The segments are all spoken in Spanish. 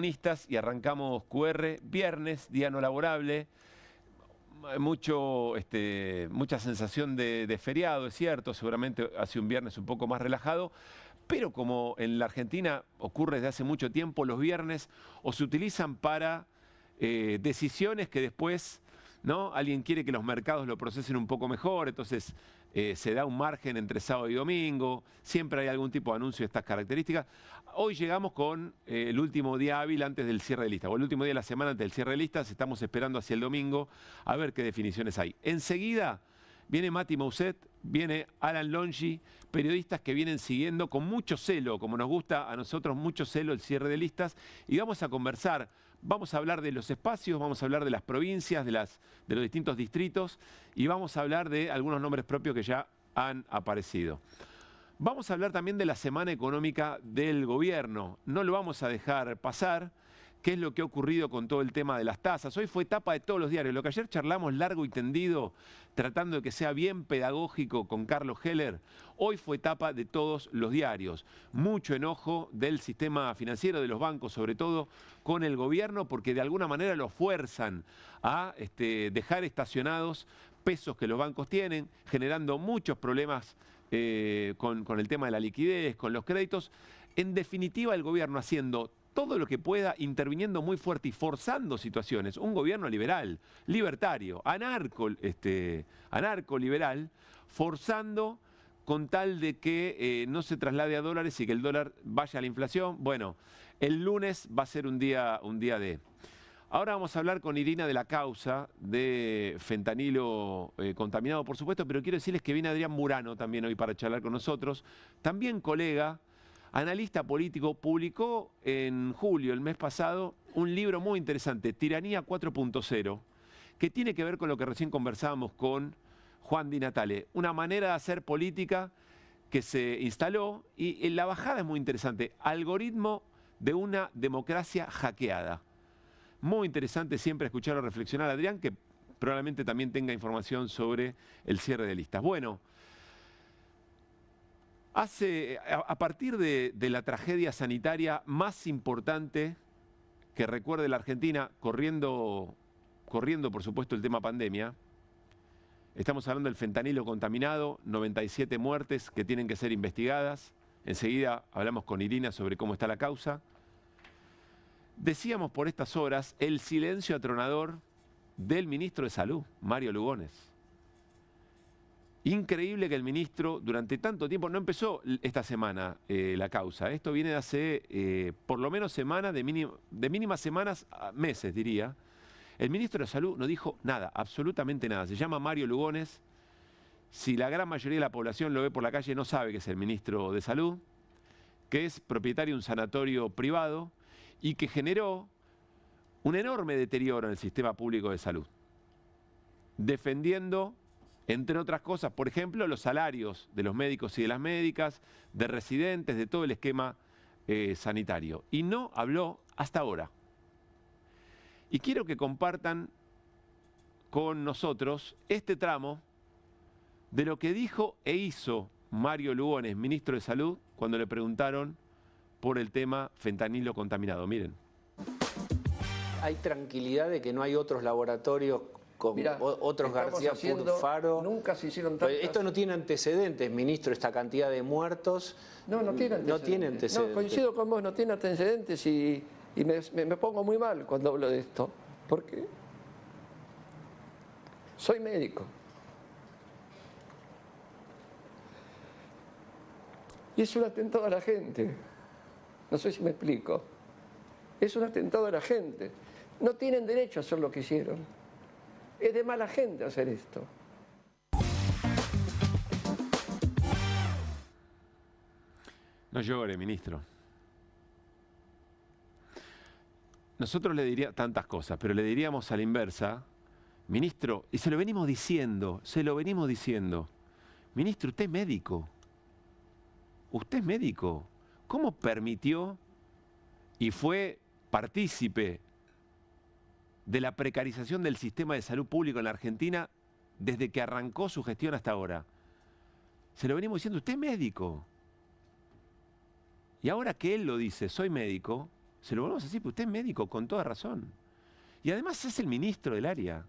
Y arrancamos QR, viernes, día no laborable, mucha sensación de feriado, es cierto, seguramente hace un viernes un poco más relajado, pero como en la Argentina ocurre desde hace mucho tiempo, los viernes o se utilizan para decisiones que después, ¿no? Alguien quiere que los mercados lo procesen un poco mejor, entonces se da un margen entre sábado y domingo, siempre hay algún tipo de anuncio de estas características. Hoy llegamos con el último día hábil antes del cierre de listas, o el último día de la semana antes del cierre de listas, estamos esperando hacia el domingo a ver qué definiciones hay. Enseguida viene Mati Mousset, viene Alan Longi, periodistas que vienen siguiendo con mucho celo, como nos gusta a nosotros, mucho celo el cierre de listas, y vamos a conversar. Vamos a hablar de los espacios, vamos a hablar de las provincias, de los distintos distritos y vamos a hablar de algunos nombres propios que ya han aparecido. Vamos a hablar también de la semana económica del gobierno. No lo vamos a dejar pasar. ¿Qué es lo que ha ocurrido con todo el tema de las tasas? Hoy fue tapa de todos los diarios. Lo que ayer charlamos largo y tendido, tratando de que sea bien pedagógico con Carlos Heller, hoy fue tapa de todos los diarios. Mucho enojo del sistema financiero, de los bancos sobre todo, con el gobierno, porque de alguna manera lo fuerzan a dejar estacionados pesos que los bancos tienen, generando muchos problemas con el tema de la liquidez, con los créditos. En definitiva, el gobierno haciendo todo lo que pueda, interviniendo muy fuerte y forzando situaciones. Un gobierno liberal, libertario, anarco-liberal, forzando con tal de que no se traslade a dólares y que el dólar vaya a la inflación. Bueno, el lunes va a ser un día de... Ahora vamos a hablar con Irina de la causa de fentanilo contaminado, por supuesto, pero quiero decirles que viene Adrián Murano también hoy para charlar con nosotros, también colega, analista político, publicó en julio, el mes pasado, un libro muy interesante, Tiranía 4.0, que tiene que ver con lo que recién conversábamos con Juan Di Natale, una manera de hacer política que se instaló y la bajada es muy interesante, algoritmo de una democracia hackeada. Muy interesante siempre escucharlo reflexionar a Adrián, que probablemente también tenga información sobre el cierre de listas. Bueno, a partir de la tragedia sanitaria más importante que recuerde la Argentina, corriendo por supuesto el tema pandemia, estamos hablando del fentanilo contaminado, 97 muertes que tienen que ser investigadas. Enseguida hablamos con Irina sobre cómo está la causa. Decíamos por estas horas el silencio atronador del ministro de Salud, Mario Lugones. Increíble que el ministro durante tanto tiempo, no empezó esta semana la causa, esto viene de hace por lo menos semanas, de mínimas semanas a meses diría. El ministro de Salud no dijo nada, absolutamente nada. Se llama Mario Lugones. Si la gran mayoría de la población lo ve por la calle no sabe que es el ministro de Salud, que es propietario de un sanatorio privado y que generó un enorme deterioro en el sistema público de salud, defendiendo, entre otras cosas, por ejemplo, los salarios de los médicos y de las médicas, de residentes, de todo el esquema sanitario. Y no habló hasta ahora. Y quiero que compartan con nosotros este tramo de lo que dijo e hizo Mario Lugones, ministro de Salud, cuando le preguntaron por el tema fentanilo contaminado. Miren. ¿Hay tranquilidad de que no hay otros laboratorios con otros García Furfaro? Nunca se hicieron tantas... Esto no tiene antecedentes, ministro, esta cantidad de muertos. No tiene antecedentes. No tiene antecedentes. No, coincido con vos, no tiene antecedentes y me pongo muy mal cuando hablo de esto, porque soy médico. Y es un atentado a la gente. No sé si me explico. Es un atentado a la gente. No tienen derecho a hacer lo que hicieron. Es de mala gente hacer esto. No llore, ministro. Nosotros le diríamos tantas cosas, pero le diríamos a la inversa, ministro, y se lo venimos diciendo, ministro, usted es médico. Usted es médico. ¿Cómo permitió y fue partícipe de la precarización del sistema de salud público en la Argentina desde que arrancó su gestión hasta ahora? Se lo venimos diciendo, usted es médico. Y ahora que él lo dice, soy médico, Se lo volvemos a decir, porque usted es médico, con toda razón. Y además es el ministro del área.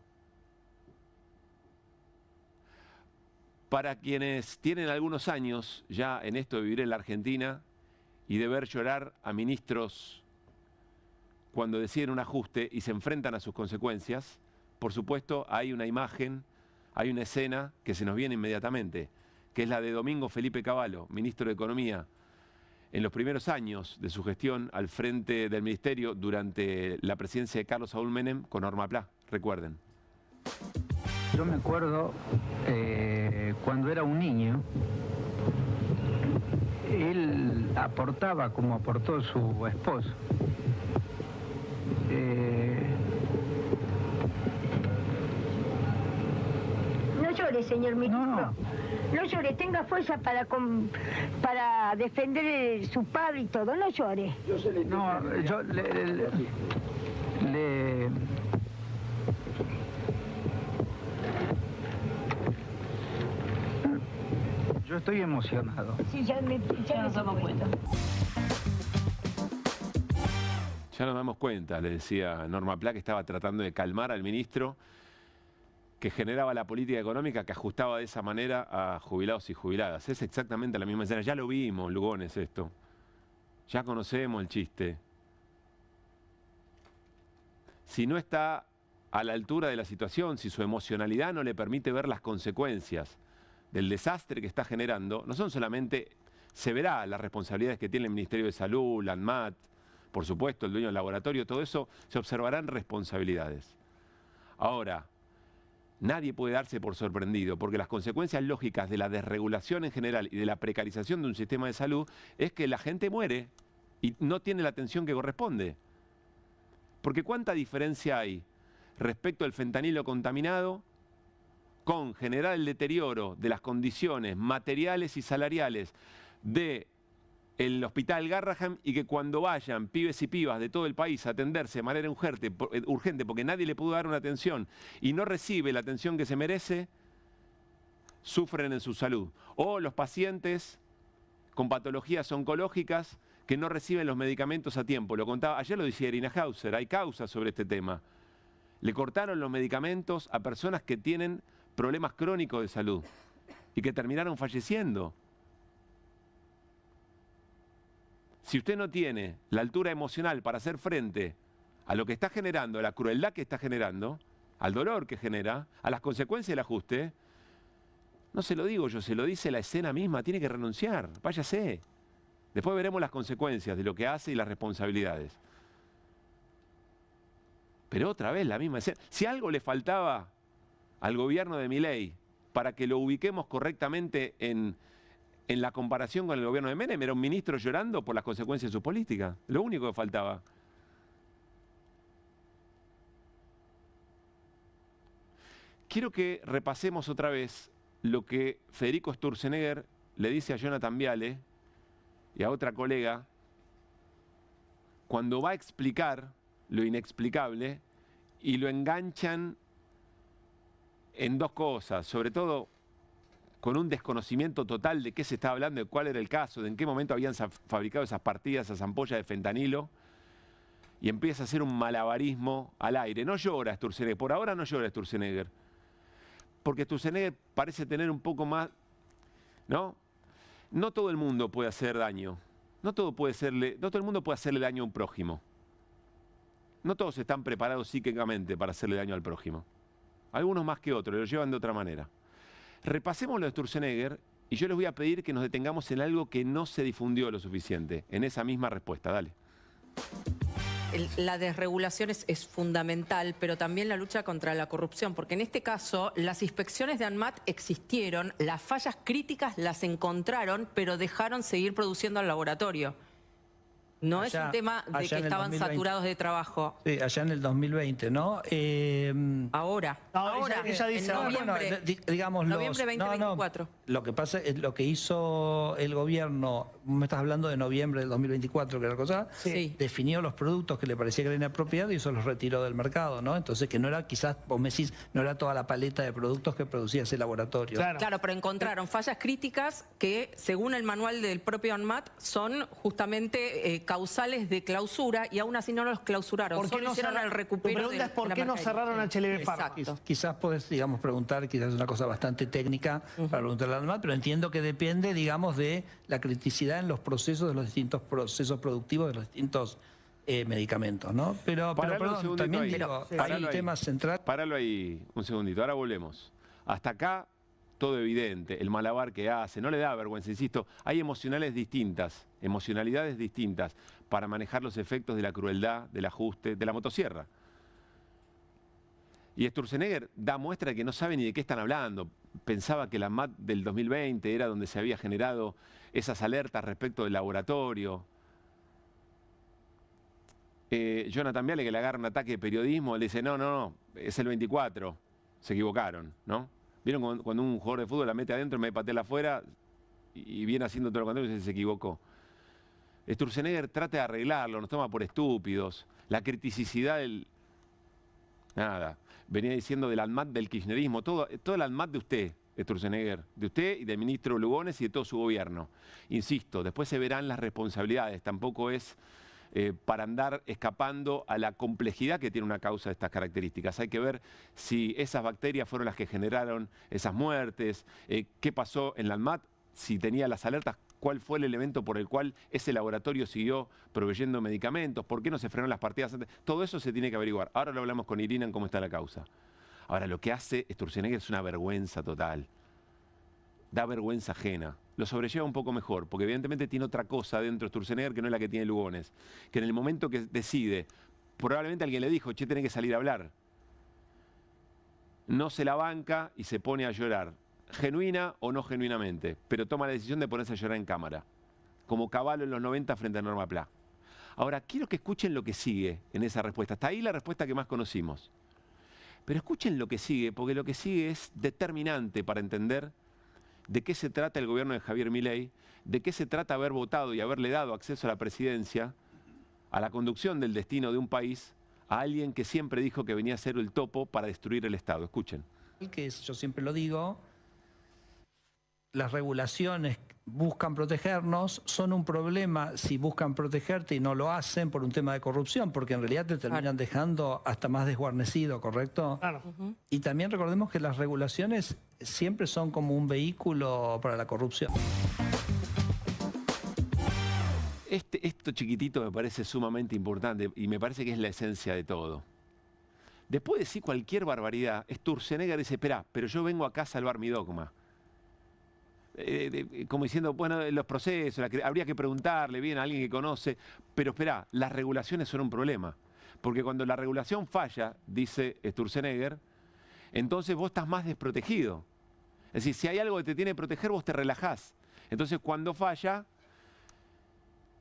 Para quienes tienen algunos años ya en esto de vivir en la Argentina y de ver llorar a ministros cuando deciden un ajuste y se enfrentan a sus consecuencias, por supuesto hay una imagen, hay una escena que se nos viene inmediatamente, que es la de Domingo Felipe Cavallo, ministro de Economía, en los primeros años de su gestión al frente del ministerio durante la presidencia de Carlos Saúl Menem con Norma Pla, recuerden. Yo me acuerdo cuando era un niño, él aportaba como aportó su esposo. No llore, señor ministro. No llore, tenga fuerza para defender su padre y todo. No llore. Yo estoy emocionado. Sí, ya nos damos cuenta. Ya nos damos cuenta, le decía Norma Pla, que estaba tratando de calmar al ministro que generaba la política económica que ajustaba de esa manera a jubilados y jubiladas. Es exactamente la misma escena. Ya lo vimos, Lugones, esto. Ya conocemos el chiste. Si no está a la altura de la situación, si su emocionalidad no le permite ver las consecuencias del desastre que está generando, no son solamente, se verá las responsabilidades que tiene el Ministerio de Salud, la ANMAT, por supuesto, el dueño del laboratorio, todo eso, se observarán responsabilidades. Ahora, nadie puede darse por sorprendido, porque las consecuencias lógicas de la desregulación en general y de la precarización de un sistema de salud es que la gente muere y no tiene la atención que corresponde. Porque ¿cuánta diferencia hay respecto al fentanilo contaminado con generar el deterioro de las condiciones materiales y salariales del Hospital Garrahan y que cuando vayan pibes y pibas de todo el país a atenderse de manera urgente porque nadie le pudo dar una atención y no recibe la atención que se merece, sufren en su salud? O los pacientes con patologías oncológicas que no reciben los medicamentos a tiempo. Lo contaba, ayer lo decía Irina Hauser, hay causas sobre este tema. Le cortaron los medicamentos a personas que tienen problemas crónicos de salud y que terminaron falleciendo. Si usted no tiene la altura emocional para hacer frente a lo que está generando, a la crueldad que está generando, al dolor que genera, a las consecuencias del ajuste, no se lo digo yo, se lo dice la escena misma, tiene que renunciar, váyase. Después veremos las consecuencias de lo que hace y las responsabilidades. Pero otra vez la misma escena. Si algo le faltaba al gobierno de Milei para que lo ubiquemos correctamente en la comparación con el gobierno de Menem, era un ministro llorando por las consecuencias de su política. Lo único que faltaba. Quiero que repasemos otra vez lo que Federico Sturzenegger le dice a Jonathan Viale y a otra colega cuando va a explicar lo inexplicable y lo enganchan en dos cosas, sobre todo con un desconocimiento total de qué se estaba hablando, de cuál era el caso, de en qué momento habían fabricado esas partidas, esas ampollas de fentanilo, y empieza a hacer un malabarismo al aire. No llora Sturzenegger, por ahora no llora Sturzenegger, porque Sturzenegger parece tener un poco más, ¿no? No todo el mundo puede hacer daño, no todo el mundo puede hacerle daño a un prójimo. No todos están preparados psíquicamente para hacerle daño al prójimo. Algunos más que otros, lo llevan de otra manera. Repasemos lo de Sturzenegger y yo les voy a pedir que nos detengamos en algo que no se difundió lo suficiente, en esa misma respuesta. Dale. La desregulación es fundamental, pero también la lucha contra la corrupción, porque en este caso las inspecciones de ANMAT existieron, las fallas críticas las encontraron, pero dejaron seguir produciendo al laboratorio. No es un tema de que estaban saturados de trabajo. Sí, allá en el 2020, ¿no? Ahora, ella dice, en noviembre, digamos, noviembre 2024. Lo que pasa es lo que hizo el gobierno me estás hablando de noviembre del 2024, que era la cosa, Sí. definió los productos que le parecía que era inapropiado y eso los retiró del mercado, ¿no? Entonces que no era, quizás, vos me decís, no era toda la paleta de productos que producía ese laboratorio. Claro, pero encontraron fallas críticas que, según el manual del propio ANMAT, son justamente causales de clausura y aún así no los clausuraron. Solo hicieron el recupero. Tu pregunta es ¿por qué no cerraron HLB Pharma? Quizás podés, digamos, preguntar, quizás es una cosa bastante técnica para preguntarle al ANMAT, pero entiendo que depende, digamos, de la criticidad en los procesos de los distintos procesos productivos de los distintos medicamentos, ¿no? Pero perdón, también digo, hay un tema central. Páralo ahí un segundito, ahora volvemos. Hasta acá, todo evidente, el malabar que hace, no le da vergüenza, insisto, hay emocionalidades distintas para manejar los efectos de la crueldad, del ajuste, de la motosierra. Y Sturzenegger da muestra de que no sabe ni de qué están hablando. Pensaba que la ANMAT del 2020 era donde se había generado esas alertas respecto del laboratorio. Jonathan Viale, que le agarra un ataque de periodismo, le dice, no, es el 24, se equivocaron, ¿no? ¿Vieron cuando un jugador de fútbol la mete adentro, me patea afuera y viene haciendo todo lo contrario y se equivocó? Sturzenegger trata de arreglarlo, nos toma por estúpidos. La criticidad del... Nada, venía diciendo del ANMAT del kirchnerismo, todo el ANMAT de usted, Sturzenegger, de usted y del ministro Lugones y de todo su gobierno. Insisto, después se verán las responsabilidades, tampoco es para andar escapando a la complejidad que tiene una causa de estas características. Hay que ver si esas bacterias fueron las que generaron esas muertes, qué pasó en la ANMAT, si tenía las alertas, cuál fue el elemento por el cual ese laboratorio siguió proveyendo medicamentos, por qué no se frenaron las partidas antes. Todo eso se tiene que averiguar. Ahora lo hablamos con Irina en cómo está la causa. Ahora, lo que hace Sturzenegger es una vergüenza total. Da vergüenza ajena. Lo sobrelleva un poco mejor, porque evidentemente tiene otra cosa dentro de Sturzenegger que no es la que tiene Lugones. Que en el momento que decide, probablemente alguien le dijo, che, tenés que salir a hablar. No se la banca y se pone a llorar. Genuina o no genuinamente, pero toma la decisión de ponerse a llorar en cámara, como Cavallo en los 90 frente a Norma Pla. Ahora, quiero que escuchen lo que sigue en esa respuesta. Hasta ahí la respuesta que más conocimos. Pero escuchen lo que sigue, porque lo que sigue es determinante para entender de qué se trata el gobierno de Javier Milei, de qué se trata haber votado y haberle dado acceso a la presidencia, a la conducción del destino de un país, a alguien que siempre dijo que venía a ser el topo para destruir el Estado. Escuchen. Yo siempre lo digo, las regulaciones buscan protegernos, son un problema si buscan protegerte y no lo hacen por un tema de corrupción, porque en realidad te terminan dejando hasta más desguarnecido, ¿correcto? Claro. Y también recordemos que las regulaciones siempre son como un vehículo para la corrupción. Esto chiquitito me parece sumamente importante y me parece que es la esencia de todo. Después de decir cualquier barbaridad, Sturzenegger dice, espera, pero yo vengo acá a salvar mi dogma. Como diciendo, bueno, los procesos, habría que preguntarle bien a alguien que conoce, pero espera, las regulaciones son un problema. Porque cuando la regulación falla, dice Sturzenegger, entonces vos estás más desprotegido. Es decir, si hay algo que te tiene que proteger, vos te relajás. Entonces cuando falla,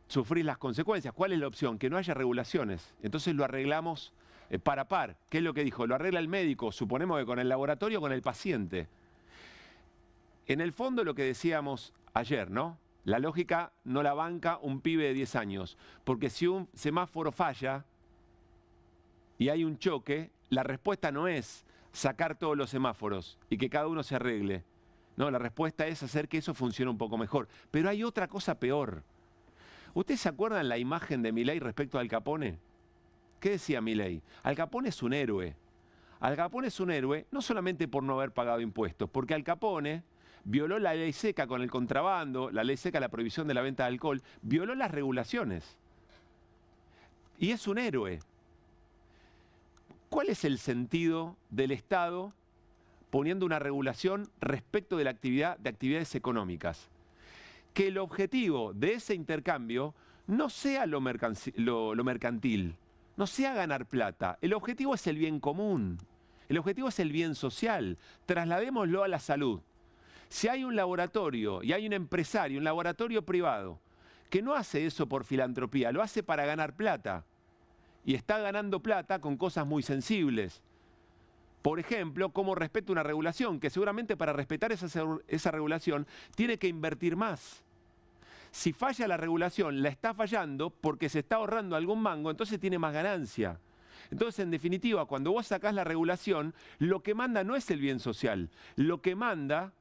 sufrís las consecuencias. ¿Cuál es la opción? Que no haya regulaciones. Entonces lo arreglamos par a par. ¿Qué es lo que dijo? Lo arregla el médico, suponemos que con el laboratorio o con el paciente. En el fondo lo que decíamos ayer, ¿no? La lógica no la banca un pibe de 10 años. Porque si un semáforo falla y hay un choque, la respuesta no es sacar todos los semáforos y que cada uno se arregle. No, la respuesta es hacer que eso funcione un poco mejor. Pero hay otra cosa peor. ¿Ustedes se acuerdan la imagen de Milei respecto a Al Capone? ¿Qué decía Milei? Al Capone es un héroe. Al Capone es un héroe no solamente por no haber pagado impuestos, porque Al Capone violó la ley seca con el contrabando, la ley seca, la prohibición de la venta de alcohol, violó las regulaciones. Y es un héroe. ¿Cuál es el sentido del Estado poniendo una regulación respecto de la actividad de actividades económicas? Que el objetivo de ese intercambio no sea lo mercantil, no sea ganar plata. El objetivo es el bien común, el objetivo es el bien social. Trasladémoslo a la salud. Si hay un laboratorio y hay un empresario, un laboratorio privado, que no hace eso por filantropía, lo hace para ganar plata. Y está ganando plata con cosas muy sensibles. Por ejemplo, cómo respeta una regulación, que seguramente para respetar esa regulación tiene que invertir más. Si falla la regulación, la está fallando porque se está ahorrando algún mango, entonces tiene más ganancia. Entonces, en definitiva, cuando vos sacás la regulación, lo que manda no es el bien social, lo que manda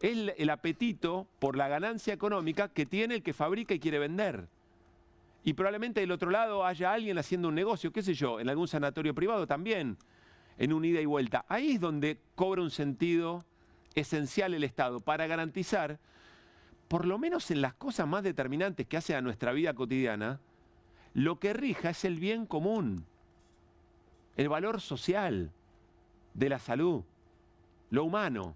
es el apetito por la ganancia económica que tiene el que fabrica y quiere vender. Y probablemente del otro lado haya alguien haciendo un negocio, qué sé yo, en algún sanatorio privado también, en un ida y vuelta. Ahí es donde cobra un sentido esencial el Estado, para garantizar, por lo menos en las cosas más determinantes que hace a nuestra vida cotidiana, lo que rija es el bien común, el valor social de la salud, lo humano.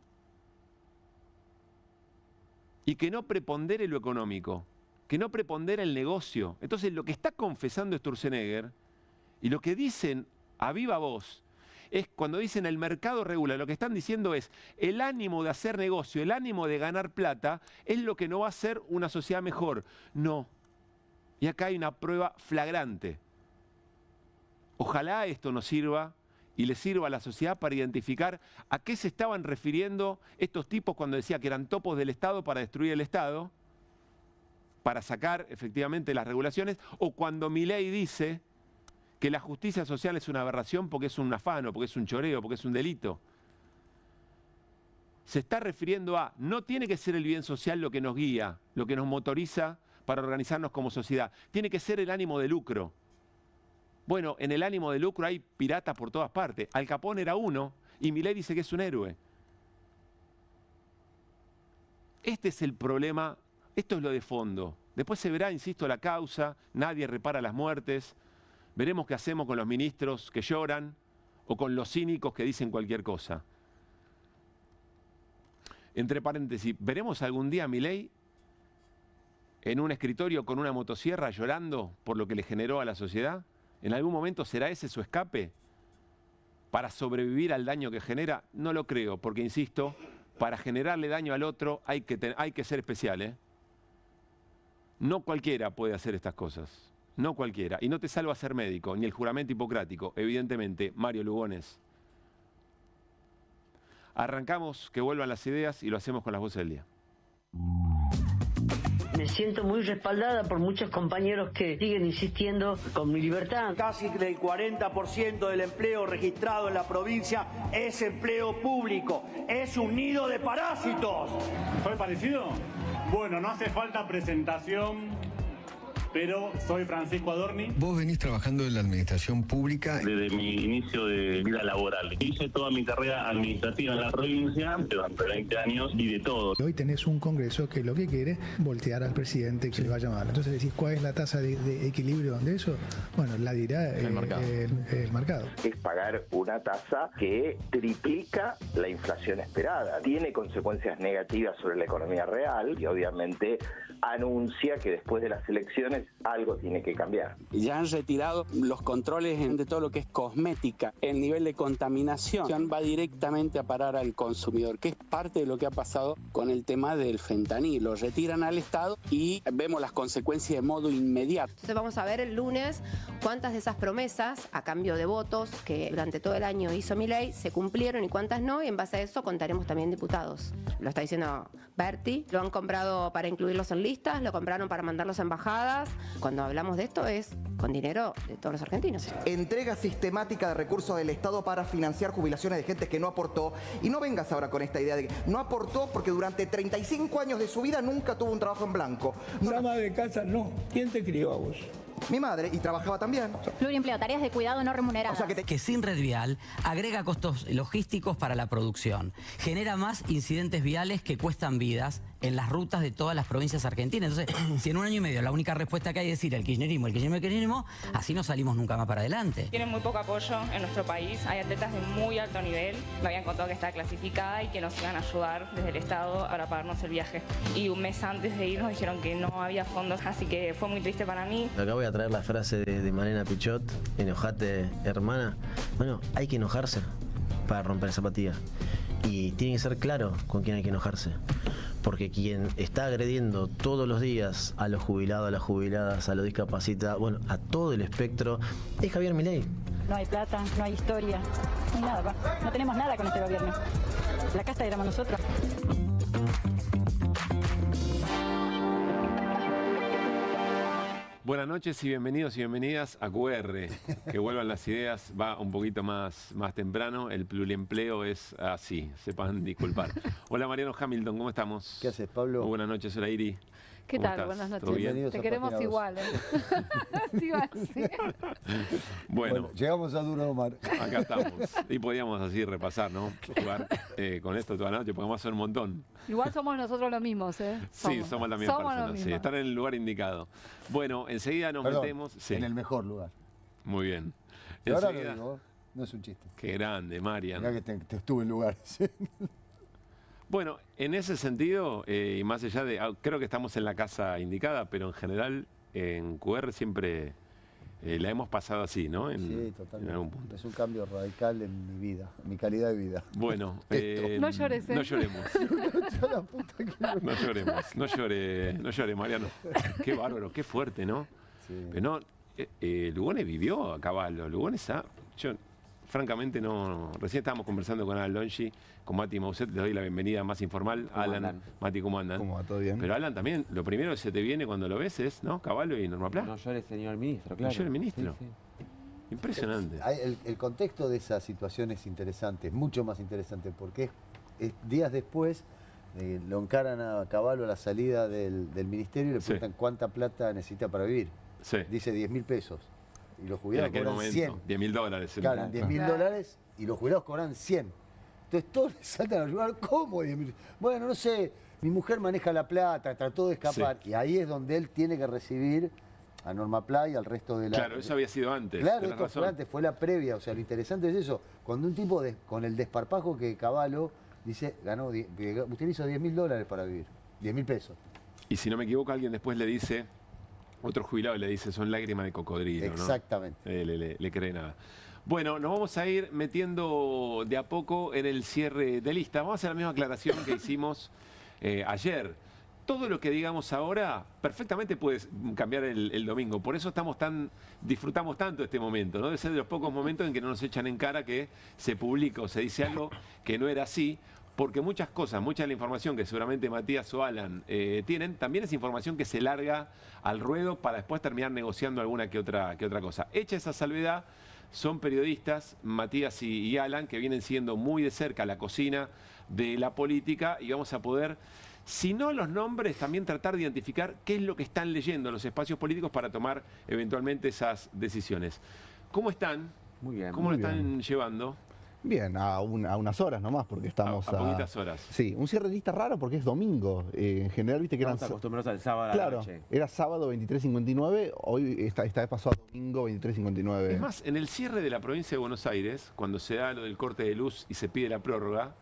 Y que no prepondere lo económico, que no prepondere el negocio. Entonces, lo que está confesando Sturzenegger y lo que dicen a viva voz es cuando dicen el mercado regula, lo que están diciendo es el ánimo de hacer negocio, el ánimo de ganar plata es lo que no va a hacer una sociedad mejor. No. Y acá hay una prueba flagrante. Ojalá esto nos sirva y le sirva a la sociedad para identificar a qué se estaban refiriendo estos tipos cuando decía que eran topos del Estado para destruir el Estado, para sacar efectivamente las regulaciones, o cuando Milei dice que la justicia social es una aberración porque es un afano, porque es un choreo, porque es un delito. Se está refiriendo a, no tiene que ser el bien social lo que nos guía, lo que nos motoriza para organizarnos como sociedad, tiene que ser el ánimo de lucro. Bueno, en el ánimo de lucro hay piratas por todas partes. Al Capone era uno y Milei dice que es un héroe. Este es el problema, esto es lo de fondo. Después se verá, insisto, la causa, nadie repara las muertes. Veremos qué hacemos con los ministros que lloran o con los cínicos que dicen cualquier cosa. Entre paréntesis, ¿veremos algún día a Milei en un escritorio con una motosierra llorando por lo que le generó a la sociedad? ¿En algún momento será ese su escape para sobrevivir al daño que genera? No lo creo, porque insisto, para generarle daño al otro hay que ser especial, ¿eh? No cualquiera puede hacer estas cosas, no cualquiera. Y no te salva ser médico, ni el juramento hipocrático, evidentemente, Mario Lugones. Arrancamos, que vuelvan las ideas y lo hacemos con las voces del día. Me siento muy respaldada por muchos compañeros que siguen insistiendo con mi libertad. Casi del 40% del empleo registrado en la provincia es empleo público. Es un nido de parásitos. ¿Fue parecido? Bueno, no hace falta presentación, pero soy Francisco Adorni. Vos venís trabajando en la administración pública. Desde mi inicio de vida laboral. Hice toda mi carrera administrativa en la provincia durante 20 años y de todo. Hoy tenés un Congreso que lo que quiere voltear al presidente, que se le vaya mal. Entonces decís, ¿cuál es la tasa de equilibrio de eso? Bueno, la dirá el mercado. Es pagar una tasa que triplica la inflación esperada. Tiene consecuencias negativas sobre la economía real y obviamente anuncia que después de las elecciones algo tiene que cambiar. Ya han retirado los controles de todo lo que es cosmética. El nivel de contaminación va directamente a parar al consumidor, que es parte de lo que ha pasado con el tema del fentanil. Lo retiran al Estado y vemos las consecuencias de modo inmediato. Entonces vamos a ver el lunes cuántas de esas promesas a cambio de votos que durante todo el año hizo Milei se cumplieron y cuántas no, y en base a eso contaremos también diputados. Lo está diciendo Berti, lo han comprado para incluirlos en listas, lo compraron para mandarlos a embajadas. Cuando hablamos de esto es con dinero de todos los argentinos. Entrega sistemática de recursos del Estado para financiar jubilaciones de gente que no aportó. Y no vengas ahora con esta idea de que no aportó porque durante 35 años de su vida nunca tuvo un trabajo en blanco. Ama de casa no. ¿Quién te crió a vos? Mi madre, y trabajaba también. Pluriempleo, tareas de cuidado no remuneradas. O sea que sin red vial agrega costos logísticos para la producción. Genera más incidentes viales que cuestan vidas en las rutas de todas las provincias argentinas. Entonces, si en un año y medio la única respuesta que hay es decir el kirchnerismo, así no salimos nunca más para adelante. Tienen muy poco apoyo en nuestro país. Hay atletas de muy alto nivel. Me habían contado que está clasificada y que nos iban a ayudar desde el Estado para pagarnos el viaje. Y un mes antes de irnos dijeron que no había fondos, así que fue muy triste para mí. Acá voy a traer la frase de Malena Pichot: enojate, hermana. Bueno, hay que enojarse para romper zapatilla. Y tiene que ser claro con quién hay que enojarse. Porque quien está agrediendo todos los días a los jubilados, a las jubiladas, a los discapacitados, bueno, a todo el espectro, es Javier Milei. No hay plata, no hay historia, no hay nada. No tenemos nada con este gobierno. La casta éramos nosotros. Buenas noches y bienvenidos y bienvenidas a QR. Que vuelvan las ideas, va un poquito más temprano. El pluriempleo es así, sepan disculpar. Hola Mariano Hamilton, ¿cómo estamos? ¿Qué haces, Pablo? Muy buenas noches, hola Iri. ¿Qué ¿Cómo tal? estás? Buenas ¿Todo bien? noches. Te queremos igual. Bueno, llegamos a Duro Omar. Acá estamos. Y podíamos así repasar, ¿no? Jugar con esto toda la noche, podemos hacer un montón. Igual somos nosotros los mismos, ¿eh? Sí, somos la misma persona. Sí, están en el lugar indicado. Bueno, enseguida nos metemos. Sí. En el mejor lugar. Muy bien. Y ahora lo digo, no es un chiste. Qué grande, Marian. Mirá que te estuve en lugares. Bueno, en ese sentido, y más allá de... creo que estamos en la casa indicada, pero en general en QR siempre la hemos pasado así, ¿no? Sí, totalmente. En algún punto. Es un cambio radical en mi vida, en mi calidad de vida. Bueno, no llores, ¿eh? No lloremos. No lloremos. No llore, Mariano. Qué bárbaro, qué fuerte, ¿no? Sí. Pero no, Lugones vivió a caballo. Lugones yo francamente no... Recién estábamos conversando con Alan Longi, con Mati Mauset, les doy la bienvenida más informal. Alan, Mati, ¿cómo andan? ¿Cómo va? ¿Todo bien? Pero Alan también, lo primero que se te viene cuando lo ves es, ¿no? Caballo y Norma Pla. No llore, señor ministro, claro. No llore, ministro. Sí, sí. Impresionante. El contexto de esa situación es interesante, es mucho más interesante, porque es días después lo encaran a Caballo a la salida del ministerio y le preguntan cuánta plata necesita para vivir. Sí. Dice 10.000 pesos. Y los jubilados cobran momento, 100. $10.000. Claro, $10.000 y los jubilados cobran 100. Entonces todos les saltan a ayudar. ¿Cómo 10.000? Bueno, no sé, mi mujer maneja la plata, trató de escapar. Sí. Y ahí es donde él tiene que recibir a Norma Pla y al resto de la... Claro, eso había sido antes. Claro, esto fue antes, fue la previa. O sea, lo interesante es eso. Cuando un tipo con el desparpajo que Caballo dice, usted hizo $10.000 para vivir. 10.000 pesos. Y si no me equivoco, alguien después le dice... Otro jubilado le dice, son lágrimas de cocodrilo, ¿no? Exactamente. Le cree nada. Bueno, nos vamos a ir metiendo de a poco en el cierre de lista. Vamos a hacer la misma aclaración que hicimos ayer. Todo lo que digamos ahora perfectamente puede cambiar el domingo. Por eso disfrutamos tanto este momento, ¿no? Debe ser de los pocos momentos en que no nos echan en cara que se publica o se dice algo que no era así. Porque muchas cosas, mucha de la información que seguramente Matías o Alan tienen, también es información que se larga al ruedo para después terminar negociando alguna que otra cosa. Hecha esa salvedad, son periodistas, Matías y Alan, que vienen siguiendo muy de cerca la cocina de la política y vamos a poder, si no los nombres, también tratar de identificar qué es lo que están leyendo en los espacios políticos para tomar eventualmente esas decisiones. ¿Cómo están? Muy bien. ¿Cómo lo están llevando? Bien, a unas horas nomás, porque estamos a poquitas horas. Sí, un cierre de lista raro porque es domingo. En general, viste que eran... Estamos acostumbrados al sábado a la noche. Era sábado 23:59, hoy esta vez pasó a domingo 23:59. Es más, en el cierre de la provincia de Buenos Aires, cuando se da lo del corte de luz y se pide la prórroga,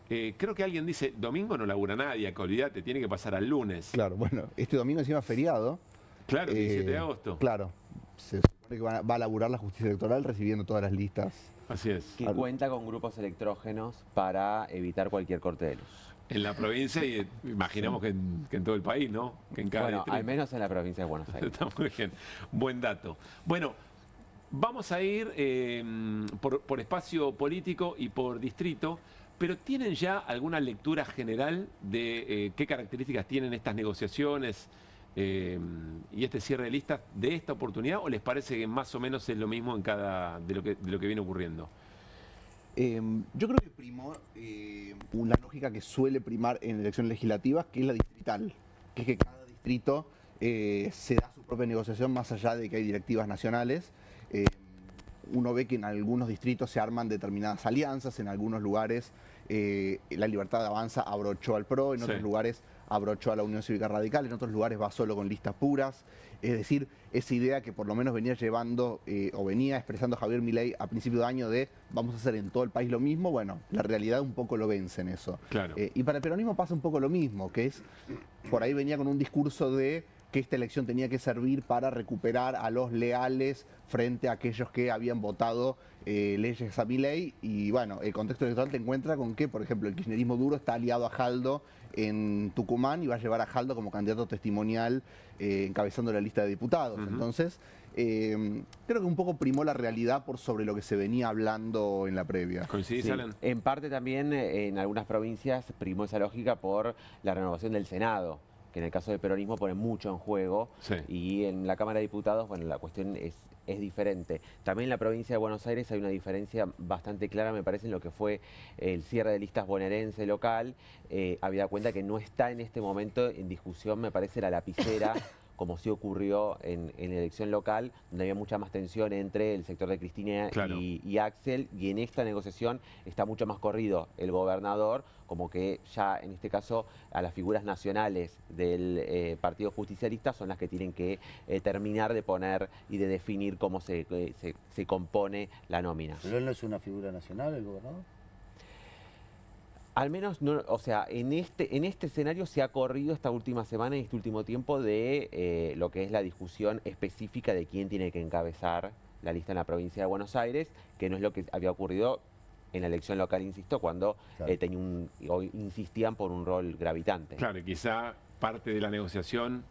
creo que alguien dice, domingo no labura nadie, que olvídate, tiene que pasar al lunes. Claro, bueno, este domingo encima feriado. Claro, 17 de agosto. Claro, se supone que va a laburar la justicia electoral recibiendo todas las listas. Así es. Que cuenta con grupos electrógenos para evitar cualquier corte de luz. En la provincia y imaginamos que en todo el país, ¿no? Que en cada al menos en la provincia de Buenos Aires. Está muy bien. Buen dato. Bueno, vamos a ir por espacio político y por distrito, pero ¿tienen ya alguna lectura general de qué características tienen estas negociaciones y este cierre de listas de esta oportunidad, o les parece que más o menos es lo mismo en cada de lo que viene ocurriendo? Yo creo que primó una lógica que suele primar en elecciones legislativas, que es la distrital, que es que cada distrito se da su propia negociación más allá de que hay directivas nacionales. Uno ve que en algunos distritos se arman determinadas alianzas, en algunos lugares la Libertad Avanza abrochó al PRO, en otros lugares abrochó a la Unión Cívica Radical, en otros lugares va solo con listas puras. Es decir, esa idea que por lo menos venía llevando o venía expresando Javier Milei a principio de año de vamos a hacer en todo el país lo mismo, bueno, la realidad un poco lo vence en eso. Claro. Y para el peronismo pasa un poco lo mismo, que es, por ahí venía con un discurso de que esta elección tenía que servir para recuperar a los leales frente a aquellos que habían votado leyes a Milei. Y bueno, el contexto electoral te encuentra con que, por ejemplo, el kirchnerismo duro está aliado a Jaldo en Tucumán y va a llevar a Jaldo como candidato testimonial encabezando la lista de diputados. Entonces, creo que un poco primó la realidad por sobre lo que se venía hablando en la previa. ¿Coincidís, Alan? En parte también en algunas provincias primó esa lógica por la renovación del Senado, que en el caso del peronismo pone mucho en juego. Y en la Cámara de Diputados, bueno, la cuestión es diferente. También en la provincia de Buenos Aires hay una diferencia bastante clara, me parece, en lo que fue el cierre de listas bonaerense local. Habida cuenta que no está en este momento en discusión, me parece, la lapicera, como sí ocurrió en la elección local, donde había mucha más tensión entre el sector de Cristina y Axel, y en esta negociación está mucho más corrido el gobernador, como que ya en este caso a las figuras nacionales del Partido Justicialista son las que tienen que terminar de poner y de definir cómo se compone la nómina. ¿Pero él no es una figura nacional, el gobernador? Al menos, no, o sea, en este escenario se ha corrido esta última semana y este último tiempo de lo que es la discusión específica de quién tiene que encabezar la lista en la provincia de Buenos Aires, que no es lo que había ocurrido en la elección local, insisto, cuando insistían por un rol gravitante. Claro, quizá parte de la negociación,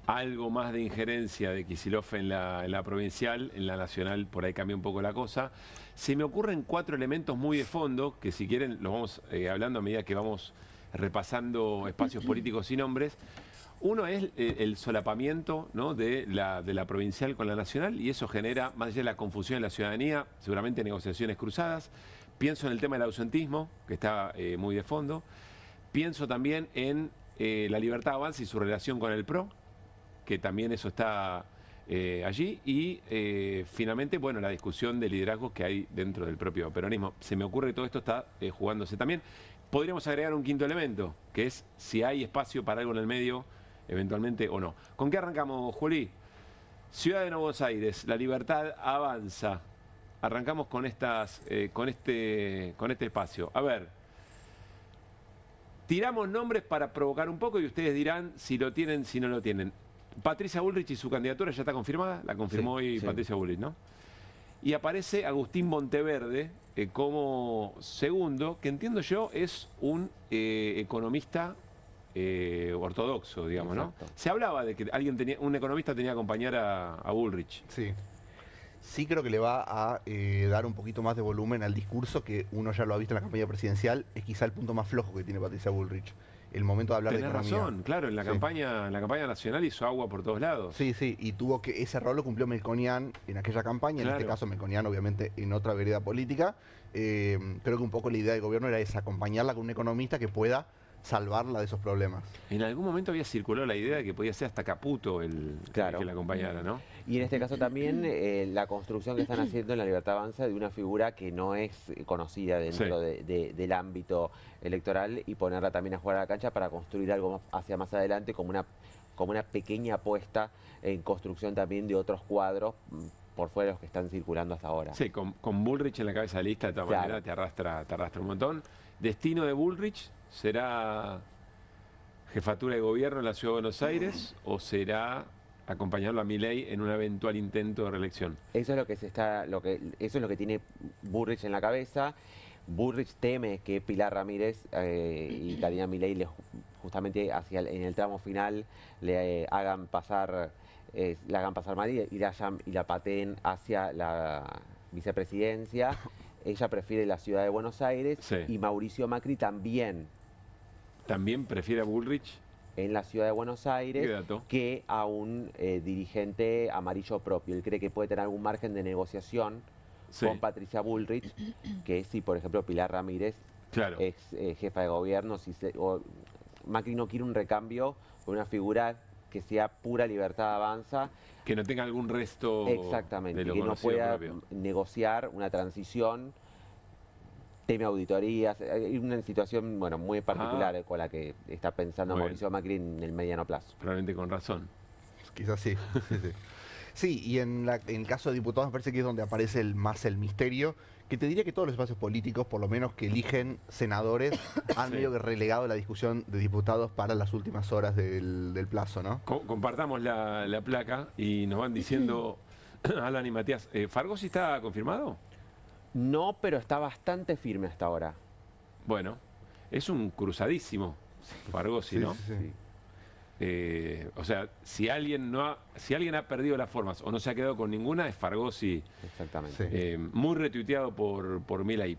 algo más de injerencia de Kicillof en la provincial, en la nacional por ahí cambia un poco la cosa. Se me ocurren 4 elementos muy de fondo, que si quieren los vamos hablando a medida que vamos repasando espacios políticos y nombres. Uno es el solapamiento, ¿no?, de la provincial con la nacional, y eso genera, más allá de la confusión en la ciudadanía, seguramente negociaciones cruzadas. Pienso en el tema del ausentismo, que está muy de fondo. Pienso también en la Libertad Avanza y su relación con el PRO, que también eso está allí, y finalmente, bueno, la discusión de liderazgos que hay dentro del propio peronismo. Se me ocurre que todo esto está jugándose también. Podríamos agregar un quinto elemento, que es si hay espacio para algo en el medio, eventualmente o no. ¿Con qué arrancamos, Juli? Ciudad de Buenos Aires, la Libertad Avanza. Arrancamos con con este espacio. A ver, tiramos nombres para provocar un poco y ustedes dirán si lo tienen, si no lo tienen. Patricia Bullrich y su candidatura ya está confirmada, la confirmó hoy Patricia Bullrich, ¿no? Y aparece Agustín Monteverde como segundo, que entiendo yo es un economista ortodoxo, digamos, ¿no? Se hablaba de que un economista tenía que acompañar a Bullrich. Sí creo que le va a dar un poquito más de volumen al discurso, que uno ya lo ha visto en la campaña presidencial, es quizá el punto más flojo que tiene Patricia Bullrich. El momento de hablar de economía. Tenés razón, claro, en la campaña nacional hizo agua por todos lados. Sí, y tuvo que ese rol lo cumplió Melconian en aquella campaña, en este caso Melconian obviamente en otra vereda política. Creo que un poco la idea del gobierno era esa, acompañarla con un economista que pueda salvarla de esos problemas. En algún momento había circulado la idea de que podía ser hasta Caputo el que la acompañara, ¿no? Y en este caso también la construcción que están haciendo en la Libertad Avanza de una figura que no es conocida dentro del ámbito electoral, y ponerla también a jugar a la cancha para construir algo hacia más adelante como una pequeña apuesta en construcción también de otros cuadros por fuera de los que están circulando hasta ahora. Sí, con Bullrich en la cabeza de lista, de todas maneras te arrastra un montón. ¿Destino de Bullrich será jefatura de gobierno en la Ciudad de Buenos Aires o será acompañarlo a Milei en un eventual intento de reelección? Eso es lo que eso es lo que tiene Bullrich en la cabeza. Bullrich teme que Pilar Ramírez y Karina Milei justamente en el tramo final le hagan pasar mal y la pateen hacia la vicepresidencia. Ella prefiere la Ciudad de Buenos Aires y Mauricio Macri también. ¿También prefiere a Bullrich? En la Ciudad de Buenos Aires que a un dirigente amarillo propio. Él cree que puede tener algún margen de negociación con Patricia Bullrich, que si, por ejemplo, Pilar Ramírez es jefa de gobierno, Macri no quiere un recambio con una figura que sea pura Libertad Avanza. Que no tenga algún resto exactamente, de lo que no pueda propio. Negociar una transición, teme auditorías. Hay una situación muy particular con la que está pensando Mauricio Macri en el mediano plazo. Probablemente con razón. Quizás sí. Sí, y en el caso de diputados me parece que es donde aparece más el misterio, que te diría que todos los espacios políticos, por lo menos que eligen senadores, han medio que relegado la discusión de diputados para las últimas horas del plazo, ¿no? Compartamos la placa y nos van diciendo, Alan y Matías, ¿Fargosi está confirmado? No, pero está bastante firme hasta ahora. Bueno, es un cruzadísimo Fargosi, ¿no? Sí. O sea, si alguien ha perdido las formas o no se ha quedado con ninguna, es Fargosi. Exactamente. Muy retuiteado por Milei.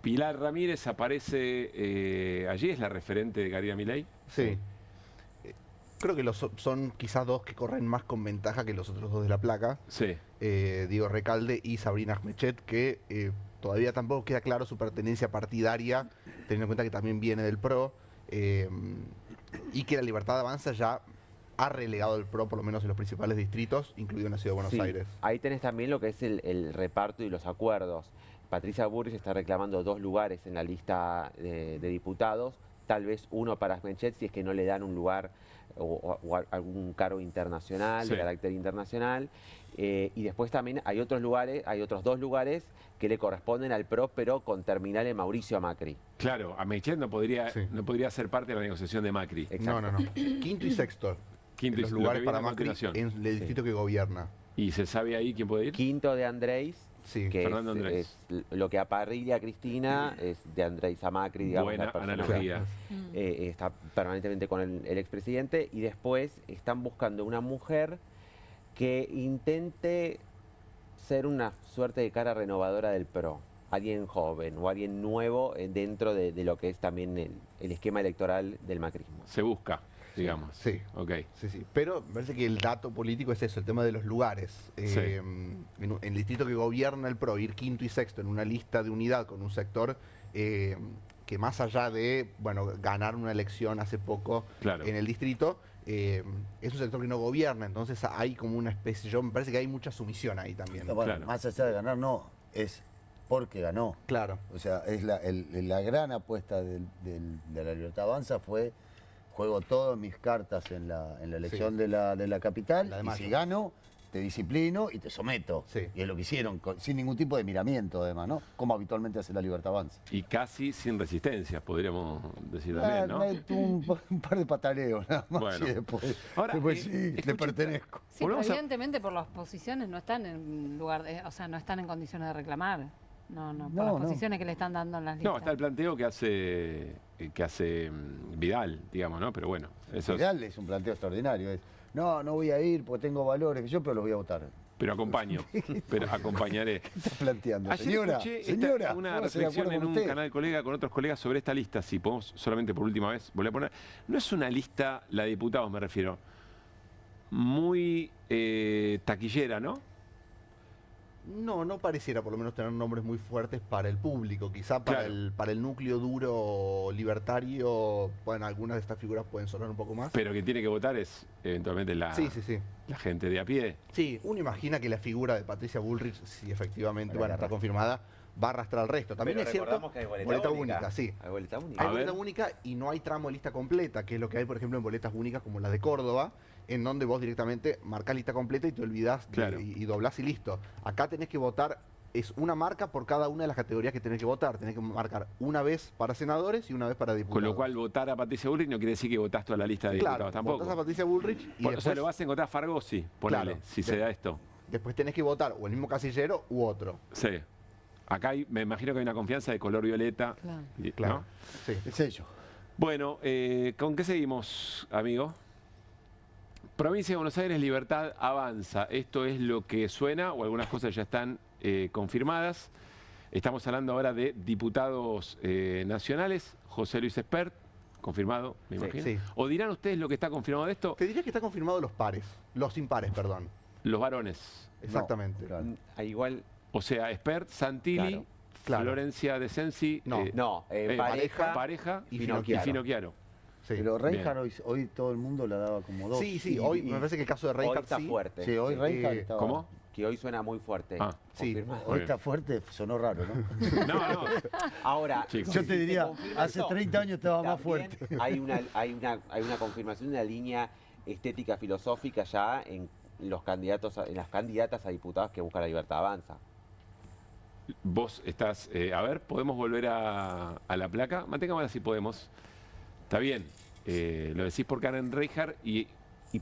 Pilar Ramírez aparece allí, es la referente de Karina Milei. Sí. Creo que son quizás dos que corren más con ventaja que los otros dos de la placa. Sí. Diego Recalde y Sabrina Ahmechet, que todavía tampoco queda claro su pertenencia partidaria, teniendo en cuenta que también viene del PRO, y que la Libertad Avanza ya ha relegado el PRO, por lo menos en los principales distritos, incluido en la Ciudad de Buenos Aires. Ahí tenés también lo que es el reparto y los acuerdos. Patricia Bullrich está reclamando 2 lugares en la lista de diputados, tal vez uno para Ahmechet si es que no le dan un lugar o algún cargo internacional, de carácter internacional. Y después también hay otros 2 lugares que le corresponden al PRO, pero con terminal en Mauricio Macri. Claro, Ahmechet no podría ser parte de la negociación de Macri. No. Quinto y sexto. Quinto los lugares para Macri en el distrito que gobierna. ¿Y se sabe ahí quién puede ir? Quinto de Andrés, que Fernando Andrés. es lo que aparrilla a Cristina, es de Andrés a Macri, digamos. Buena analogía. Está permanentemente con el expresidente, y después están buscando una mujer que intente ser una suerte de cara renovadora del PRO. Alguien joven o alguien nuevo dentro de lo que es también el esquema electoral del macrismo. Se busca, digamos. Sí. Ok. Sí. Pero me parece que el dato político es eso, el tema de los lugares. En el distrito que gobierna el PRO, ir quinto y sexto en una lista de unidad con un sector que más allá de ganar una elección hace poco en el distrito, es un sector que no gobierna, entonces hay como una especie, me parece que hay mucha sumisión ahí también. Bueno, más allá de ganar, es porque ganó. Claro. O sea, es la gran apuesta de la Libertad Avanza fue: juego todas mis cartas en la elección de la capital, y si gano, te disciplino y te someto. Y es lo que hicieron, sin ningún tipo de miramiento, además, ¿no? Como habitualmente hace la Libertad Avanza. Y casi sin resistencia, podríamos decir también, ¿no? Un par de pataleos, nada más. Bueno. Y después sí, le pertenezco. Sí, pero evidentemente por las posiciones no están en lugar de, o sea, no están en condiciones de reclamar. No, por las posiciones que le están dando en las listas. No, está el planteo que hace Vidal, digamos, ¿no? Pero bueno, eso Vidal es un planteo extraordinario. No voy a ir porque tengo valores, pero los voy a votar. Pero acompaño, pero acompañaré. ¿Qué estás planteando? Ayer escuché una reflexión en un canal colega con otros colegas sobre esta lista, si podemos solamente por última vez volver a poner. No es una lista, la de diputados me refiero, muy taquillera, ¿no? No pareciera por lo menos tener nombres muy fuertes para el público. Quizá para el núcleo duro libertario, algunas de estas figuras pueden sonar un poco más. Pero que tiene que votar es eventualmente la gente de a pie. Sí, uno imagina que la figura de Patricia Bullrich, si efectivamente está confirmada, va a arrastrar al resto. También es cierto que hay boleta única. Sí. Hay boleta única. Hay boleta única y no hay tramo de lista completa, que es lo que hay, por ejemplo, en boletas únicas como las de Córdoba, en donde vos directamente marcás lista completa y te olvidás y doblás y listo. Acá tenés que votar, es una marca por cada una de las categorías que tenés que votar. Tenés que marcar una vez para senadores y una vez para diputados. Con lo cual, votar a Patricia Bullrich no quiere decir que votás toda la lista de diputados tampoco. Votás a Patricia Bullrich y después, o sea, lo vas a encontrar a Fargosi, ponele, si se da esto. Después tenés que votar o el mismo casillero u otro. Sí. Acá me imagino que hay una confianza de color violeta. Claro. ¿No? Sí. Es ello. Bueno, ¿con qué seguimos, amigo? Provincia de Buenos Aires, Libertad Avanza. Esto es lo que suena, o algunas cosas ya están confirmadas. Estamos hablando ahora de diputados nacionales. José Luis Espert, confirmado, me imagino. Sí. ¿O dirán ustedes lo que está confirmado de esto? Te diría que está confirmado los impares, perdón. Los varones. Exactamente. Igual. O sea, Espert, Santilli, Florencia De Sensi, Pareja y Fino Chiaro. Sí. Pero Reinhardt hoy todo el mundo la daba como dos. Sí, hoy me parece que el caso de Reinhardt está fuerte. Sí, hoy Reinhardt estaba... ¿Cómo? Que hoy suena muy fuerte. Hoy está fuerte, sonó raro, ¿no? No. Ahora, yo te diría, hace 30 años estaba más fuerte. Hay una confirmación de una línea estética filosófica ya en los candidatos, en las candidatas a diputados que buscan la Libertad Avanza. Vos estás, a ver, ¿podemos volver a la placa? Mantengamos así, podemos. Está bien, lo decís por Karen Reinhardt y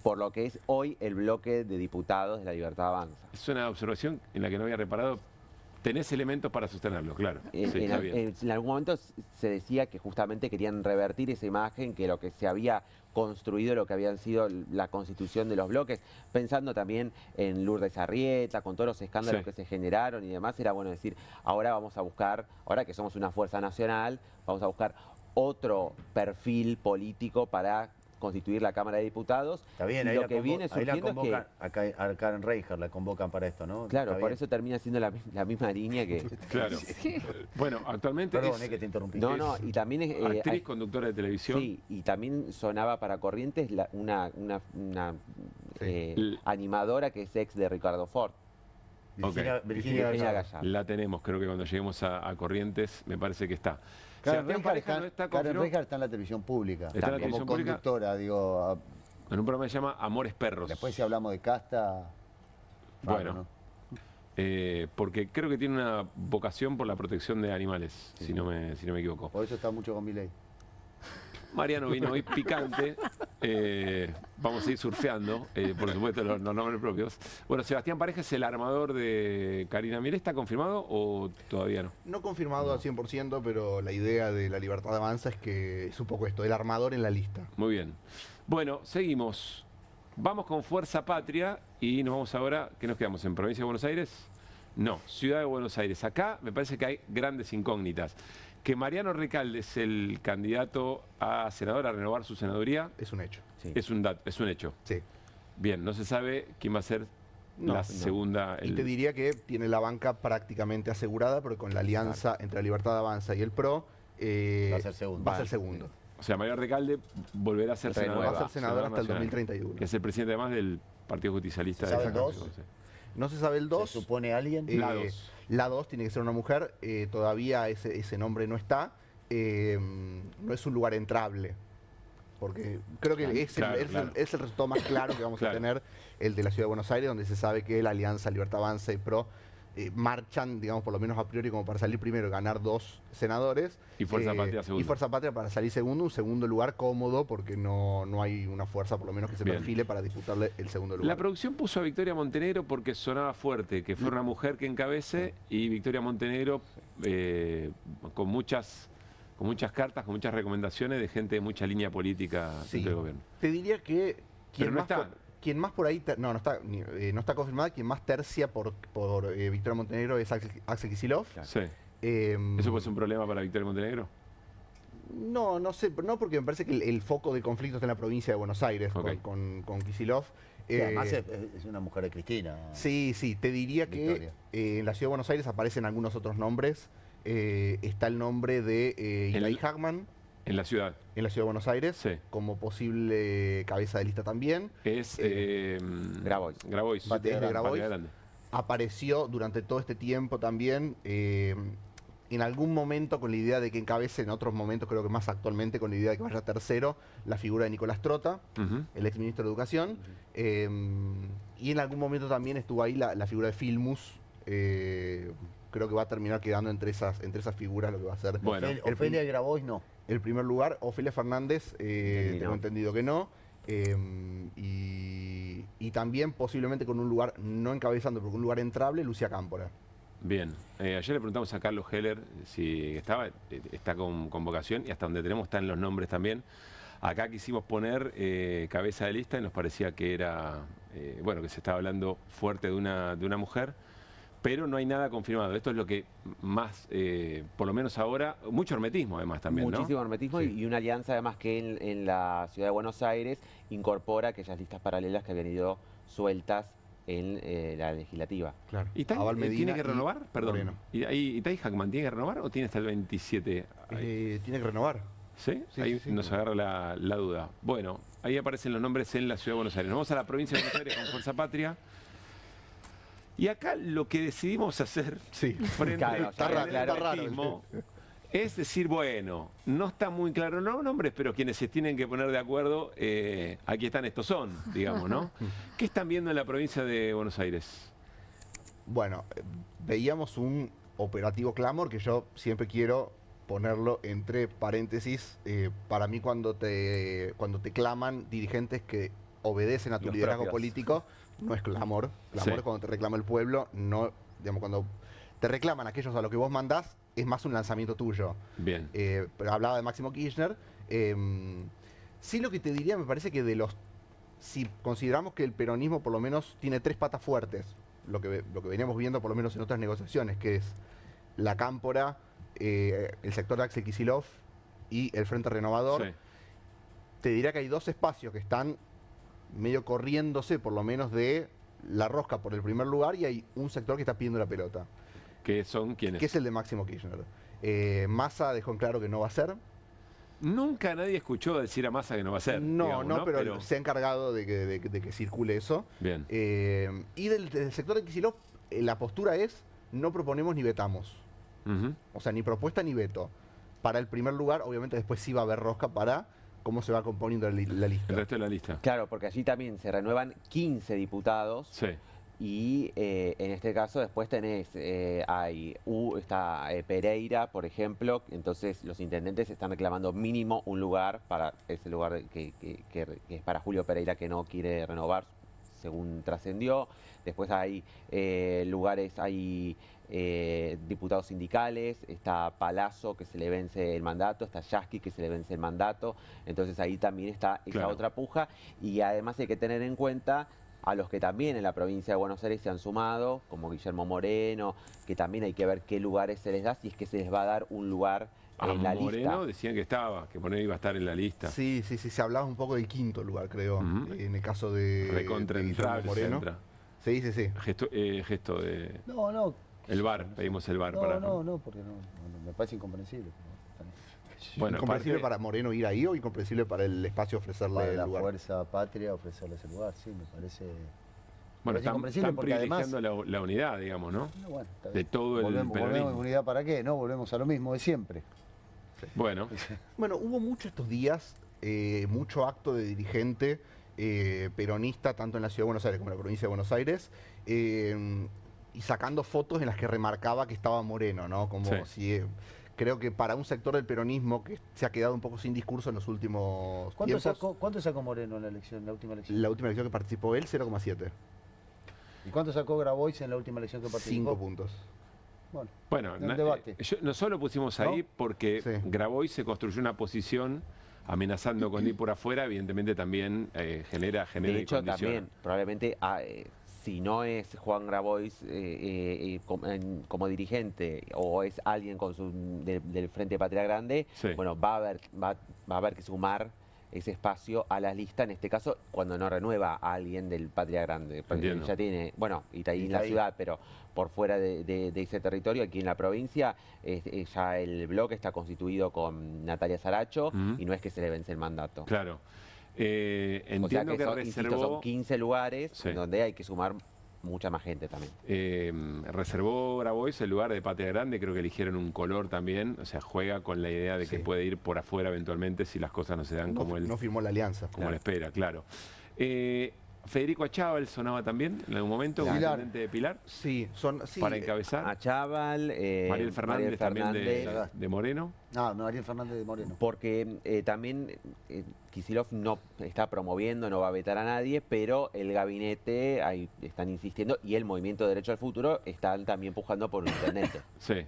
por lo que es hoy el bloque de diputados de la Libertad Avanza. Es una observación en la que no había reparado. Tenés elementos para sostenerlo, claro. En algún momento se decía que justamente querían revertir esa imagen, que lo que se había construido, lo que habían sido la constitución de los bloques, pensando también en Lourdes Arrieta, con todos los escándalos que se generaron y demás, era bueno decir, ahora vamos a buscar, ahora que somos una fuerza nacional, vamos a buscar otro perfil político para constituir la Cámara de Diputados. Está bien, y ahí lo la, que viene ahí la surgiendo es convocan, a Karen Reicher la convocan para esto, ¿no? Claro, Está por bien. eso termina siendo la misma línea que... Claro. Bueno, actualmente Perdón, que te interrumpí. No, y también es... actriz, conductora de televisión. Sí, y también sonaba para Corrientes una animadora que es ex de Ricardo Ford. Virginia Gallardo. La tenemos, creo que cuando lleguemos a Corrientes me parece que está. Karen Sebastián Pareja no está Karen confirmado. Reicher está en la televisión pública. Está en la televisión como pública. conductora, digo. En un programa que se llama Amores Perros. Después si hablamos de casta... Bueno. ¿no? Porque creo que tiene una vocación por la protección de animales, si no me equivoco. Por eso está mucho con Milei. Mariano vino hoy picante. Vamos a ir surfeando, por supuesto, los nombres propios. Bueno, Sebastián Pareja es el armador de Karina Milei. ¿Está confirmado o todavía no? No confirmado al 100%, pero la idea de La Libertad Avanza es que es un poco esto, el armador en la lista. Muy bien. Bueno, seguimos. Vamos con Fuerza Patria y nos vamos ahora, ¿qué nos quedamos? ¿En Provincia de Buenos Aires? No, Ciudad de Buenos Aires. Acá me parece que hay grandes incógnitas. Que Mariano Recalde es el candidato a senador a renovar su senaduría. Es un hecho. Sí. Es un hecho. Sí. Bien, no se sabe quién va a ser la segunda. Y te diría que tiene la banca prácticamente asegurada, porque con la alianza entre La Libertad Avanza y el PRO va a ser segundo. Va a ser segundo. O sea, Mariano Recalde volverá a ser senador. Va a ser senador hasta el nacional, 2031. Que es el presidente además del Partido Justicialista. ¿Se sabe el 2? No se sabe el 2. ¿Se supone alguien? La 2. La 2 tiene que ser una mujer. Todavía ese nombre no está. No es un lugar entrable. Porque creo que es el resultado más claro que vamos a tener, el de la Ciudad de Buenos Aires, donde se sabe que la Alianza Libertad Avanza y PRO marchan, digamos, por lo menos a priori, como para salir primero y ganar 2 senadores. Y Fuerza Patria segundo. Y Fuerza Patria para salir segundo, un segundo lugar cómodo, porque no hay una fuerza, por lo menos, que se perfile para disputarle el segundo lugar. La producción puso a Victoria Montenegro porque sonaba fuerte, que fue una mujer que encabece, y Victoria Montenegro con muchas cartas, con muchas recomendaciones de gente de mucha línea política del gobierno. Te diría que quien más por ahí, no está confirmada, quien más tercia por Victoria Montenegro es Axel Kicillof. Sí. ¿Eso puede ser un problema para Victoria Montenegro? No sé, no, porque me parece que el foco de conflicto está en la provincia de Buenos Aires con Kicillof. Además es una mujer de Cristina. Sí, te diría Victoria. Que en la Ciudad de Buenos Aires aparecen algunos otros nombres. Está el nombre de Itai Hagman. En la ciudad. En la Ciudad de Buenos Aires, como posible cabeza de lista también. Es Grabois. Es de Grabois. Apareció durante todo este tiempo también, en algún momento con la idea de que encabece, en otros momentos creo que más actualmente, con la idea de que vaya tercero, la figura de Nicolás Trota, el exministro de Educación. Y en algún momento también estuvo ahí la figura de Filmus. Creo que va a terminar quedando entre esas figuras lo que va a ser. Bueno, Ofelia y Grabois no. El primer lugar, Ofelia Fernández, tengo entendido que no. Y también posiblemente con un lugar, no encabezando, pero con un lugar entrable, Lucía Cámpora. Bien. Ayer le preguntamos a Carlos Heller si está con convocación, y hasta donde tenemos están los nombres también. Acá quisimos poner cabeza de lista y nos parecía que era, que se estaba hablando fuerte de una mujer. Pero no hay nada confirmado. Esto es lo que más, por lo menos ahora, mucho hermetismo además también, ¿no? Muchísimo hermetismo y una alianza además que en la Ciudad de Buenos Aires incorpora aquellas listas paralelas que habían ido sueltas en la legislativa. Claro. ¿Y tiene que renovar? Perdón. ¿Y Itai Hagman tiene que renovar o tiene hasta el 27? Tiene que renovar. ¿Sí? Ahí nos agarra la duda. Bueno, ahí aparecen los nombres en la Ciudad de Buenos Aires. Nos vamos a la provincia de Buenos Aires con Fuerza Patria. Y acá lo que decidimos hacer frente al claritismo es decir, bueno, no está muy claro los nombres, pero quienes se tienen que poner de acuerdo, aquí están, estos son, digamos, ¿no? ¿Qué están viendo en la provincia de Buenos Aires? Bueno, veíamos un operativo Clamor que yo siempre quiero ponerlo entre paréntesis. Para mí cuando te claman dirigentes que obedecen a tu liderazgo político, no es clamor. Clamor es cuando te reclama el pueblo, no, digamos, cuando te reclaman aquellos a los que vos mandás, es más un lanzamiento tuyo. Bien. Pero hablaba de Máximo Kirchner. Sí, lo que te diría, me parece que si consideramos que el peronismo por lo menos tiene 3 patas fuertes, lo que veníamos viendo por lo menos en otras negociaciones, que es la Cámpora, el sector de Axel Kicillof y el Frente Renovador. te diría que hay 2 espacios que están medio corriéndose, por lo menos, de la rosca por el primer lugar, y hay un sector que está pidiendo la pelota. ¿Qué son quiénes? Que es el de Máximo Kirchner. Massa dejó en claro que no va a ser. Nunca nadie escuchó decir a Massa que no va a ser. No, digamos, no, pero se ha encargado de que circule eso. Bien. Y del sector de Kicillof, la postura es: no proponemos ni vetamos. O sea, ni propuesta ni veto. Para el primer lugar, obviamente después sí va a haber rosca para cómo se va componiendo la lista. El resto de la lista. Claro, porque allí también se renuevan 15 diputados. Sí. Y en este caso después tenés, está Pereira, por ejemplo, entonces los intendentes están reclamando mínimo un lugar para ese lugar que es para Julio Pereira, que no quiere renovar, según trascendió. Después hay lugares, hay diputados sindicales, está Palazzo, que se le vence el mandato, está Yasky, que se le vence el mandato, entonces ahí también está esa otra puja, y además hay que tener en cuenta a los que también en la provincia de Buenos Aires se han sumado, como Guillermo Moreno, que también hay que ver qué lugares se les da, si es que se les va a dar un lugar en la lista. Moreno decían que Moreno iba a estar en la lista. Sí, se hablaba un poco del 5º lugar, creo, en el caso de Guillermo Moreno. Sí. Gesto de... No. El VAR, pedimos el VAR. No, porque no, me parece incomprensible. Bueno, ¿incomprensible para Moreno ir ahí o incomprensible para el espacio ofrecerle el lugar? Para la Fuerza Patria ofrecerle ese lugar, sí, me parece... Bueno, están privilegiando la unidad, digamos, ¿no? Bueno, de todo el peronismo. ¿Volvemos a unidad para qué? No, volvemos a lo mismo de siempre. Sí. Bueno, hubo mucho estos días, mucho acto de dirigente peronista, tanto en la Ciudad de Buenos Aires como en la provincia de Buenos Aires, y sacando fotos en las que remarcaba que estaba Moreno, ¿no? Como si... Creo que para un sector del peronismo que se ha quedado un poco sin discurso en los últimos tiempos... ¿Cuánto sacó Moreno en la última elección? La última elección que participó él, 0,7. ¿Y cuánto sacó Grabois en la última elección que participó? 5 puntos. Bueno, debate. Nosotros lo pusimos ahí porque Grabois se construyó una posición amenazando con ir por afuera, evidentemente también genera de hecho, también, probablemente... si no es Juan Grabois como dirigente o es alguien del Frente Patria Grande, bueno, va a haber que sumar ese espacio a la lista, en este caso, cuando no renueva a alguien del Patria Grande. Porque ya tiene, bueno, Itaí en la ciudad, pero por fuera de ese territorio, aquí en la provincia, ya el bloque está constituido con Natalia Saracho y no es que se le vence el mandato. Claro. Entiendo que reservó... son 15 lugares donde hay que sumar mucha más gente también. Reservó Grabois el lugar de Patria Grande, creo que eligieron un color también, o sea, juega con la idea de que puede ir por afuera eventualmente si las cosas no se dan como él... No firmó la alianza. Como él espera, claro. Federico Achával sonaba también en algún momento, como intendente de Pilar. Sí, para encabezar. Achával, Mariel Fernández también de Moreno. No, Mariel Fernández de Moreno. Porque también Kicillof no está promoviendo, no va a vetar a nadie, pero el gabinete ahí están insistiendo y el Movimiento Derecho al Futuro están también pujando por un intendente. Sí.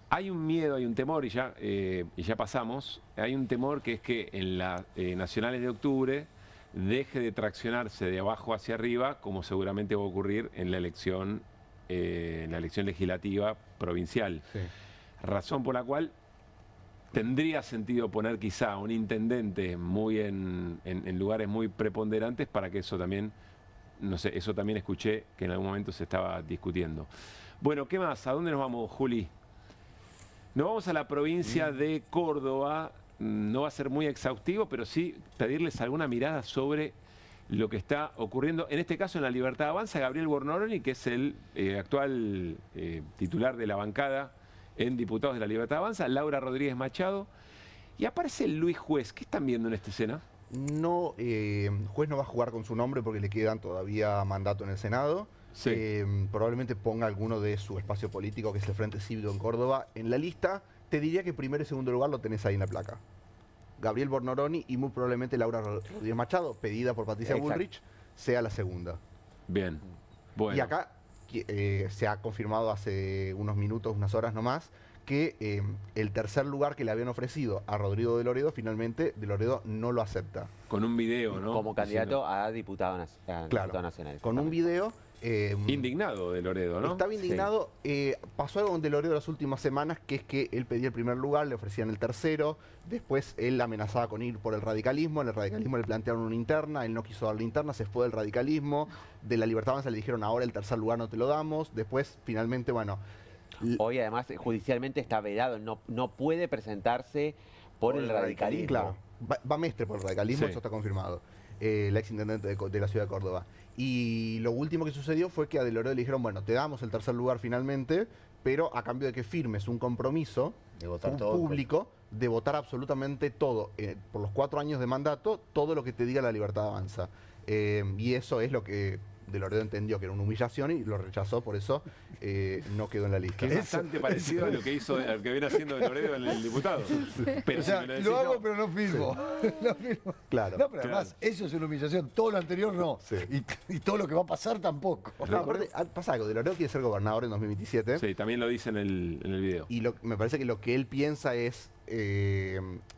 Hay un miedo, hay un temor, y ya pasamos, hay un temor que es que en las nacionales de octubre deje de traccionarse de abajo hacia arriba, como seguramente va a ocurrir en la elección legislativa provincial. Razón por la cual tendría sentido poner quizá a un intendente muy en lugares muy preponderantes para que eso también, no sé, eso también escuché que en algún momento se estaba discutiendo. Bueno, ¿qué más? ¿A dónde nos vamos, Juli? Nos vamos a la provincia de Córdoba. No va a ser muy exhaustivo, pero sí pedirles alguna mirada sobre lo que está ocurriendo, en este caso en la Libertad Avanza. Gabriel Bornoroni, que es el actual titular de la bancada en Diputados de la Libertad Avanza, Laura Rodríguez Machado, y aparece Luis Juez. ¿Qué están viendo en esta escena? No, Juez no va a jugar con su nombre porque le quedan todavía mandato en el Senado. Probablemente ponga alguno de su espacio político, que es el Frente Cívico en Córdoba, en la lista. Te diría que primero y segundo lugar lo tenés ahí en la placa. Gabriel Bornoroni y muy probablemente Laura Rodríguez Machado, pedida por Patricia Bullrich, sea la segunda. Bien. Bueno. Y acá se ha confirmado hace unos minutos, unas horas nomás, que el tercer lugar que le habían ofrecido a Rodrigo de Loredo, finalmente de Loredo no lo acepta. Con un video, ¿no? Como candidato a diputado nacional. Claro, con un video indignado de Loredo, ¿no? Estaba indignado. Pasó algo con De Loredo las últimas semanas, que es que él pedía el primer lugar, le ofrecían el tercero, después él amenazaba con ir por el radicalismo, en el radicalismo le plantearon una interna, él no quiso dar la interna, se fue del radicalismo, de la Libertad Avanza le dijeron ahora el tercer lugar no te lo damos, después finalmente, bueno... Hoy además judicialmente está vedado, no puede presentarse por el radicalismo. Claro, va Mestre por el radicalismo, Sí. eso está confirmado. La exintendente de la ciudad de Córdoba. Y lo último que sucedió fue que a De Loredo le dijeron, bueno, te damos el tercer lugar finalmente, pero a cambio de que firmes un compromiso De votar todo, público de votar absolutamente todo, por los 4 años de mandato, todo lo que te diga la Libertad Avanza. Y eso es lo que De Loredo entendió que era una humillación y lo rechazó, por eso no quedó en la lista. Que es bastante parecido a lo que hizo, a lo que viene haciendo De Loredo en el diputado. Pero o sea, si me lo decís, lo hago no. pero no firmo. No firmo. Claro. No, pero además, eso es una humillación. Todo lo anterior no. Y todo lo que va a pasar tampoco. No, aparte, pasa algo, De Loredo quiere ser gobernador en 2027. Sí, también lo dice en el video. Y me parece que lo que él piensa es,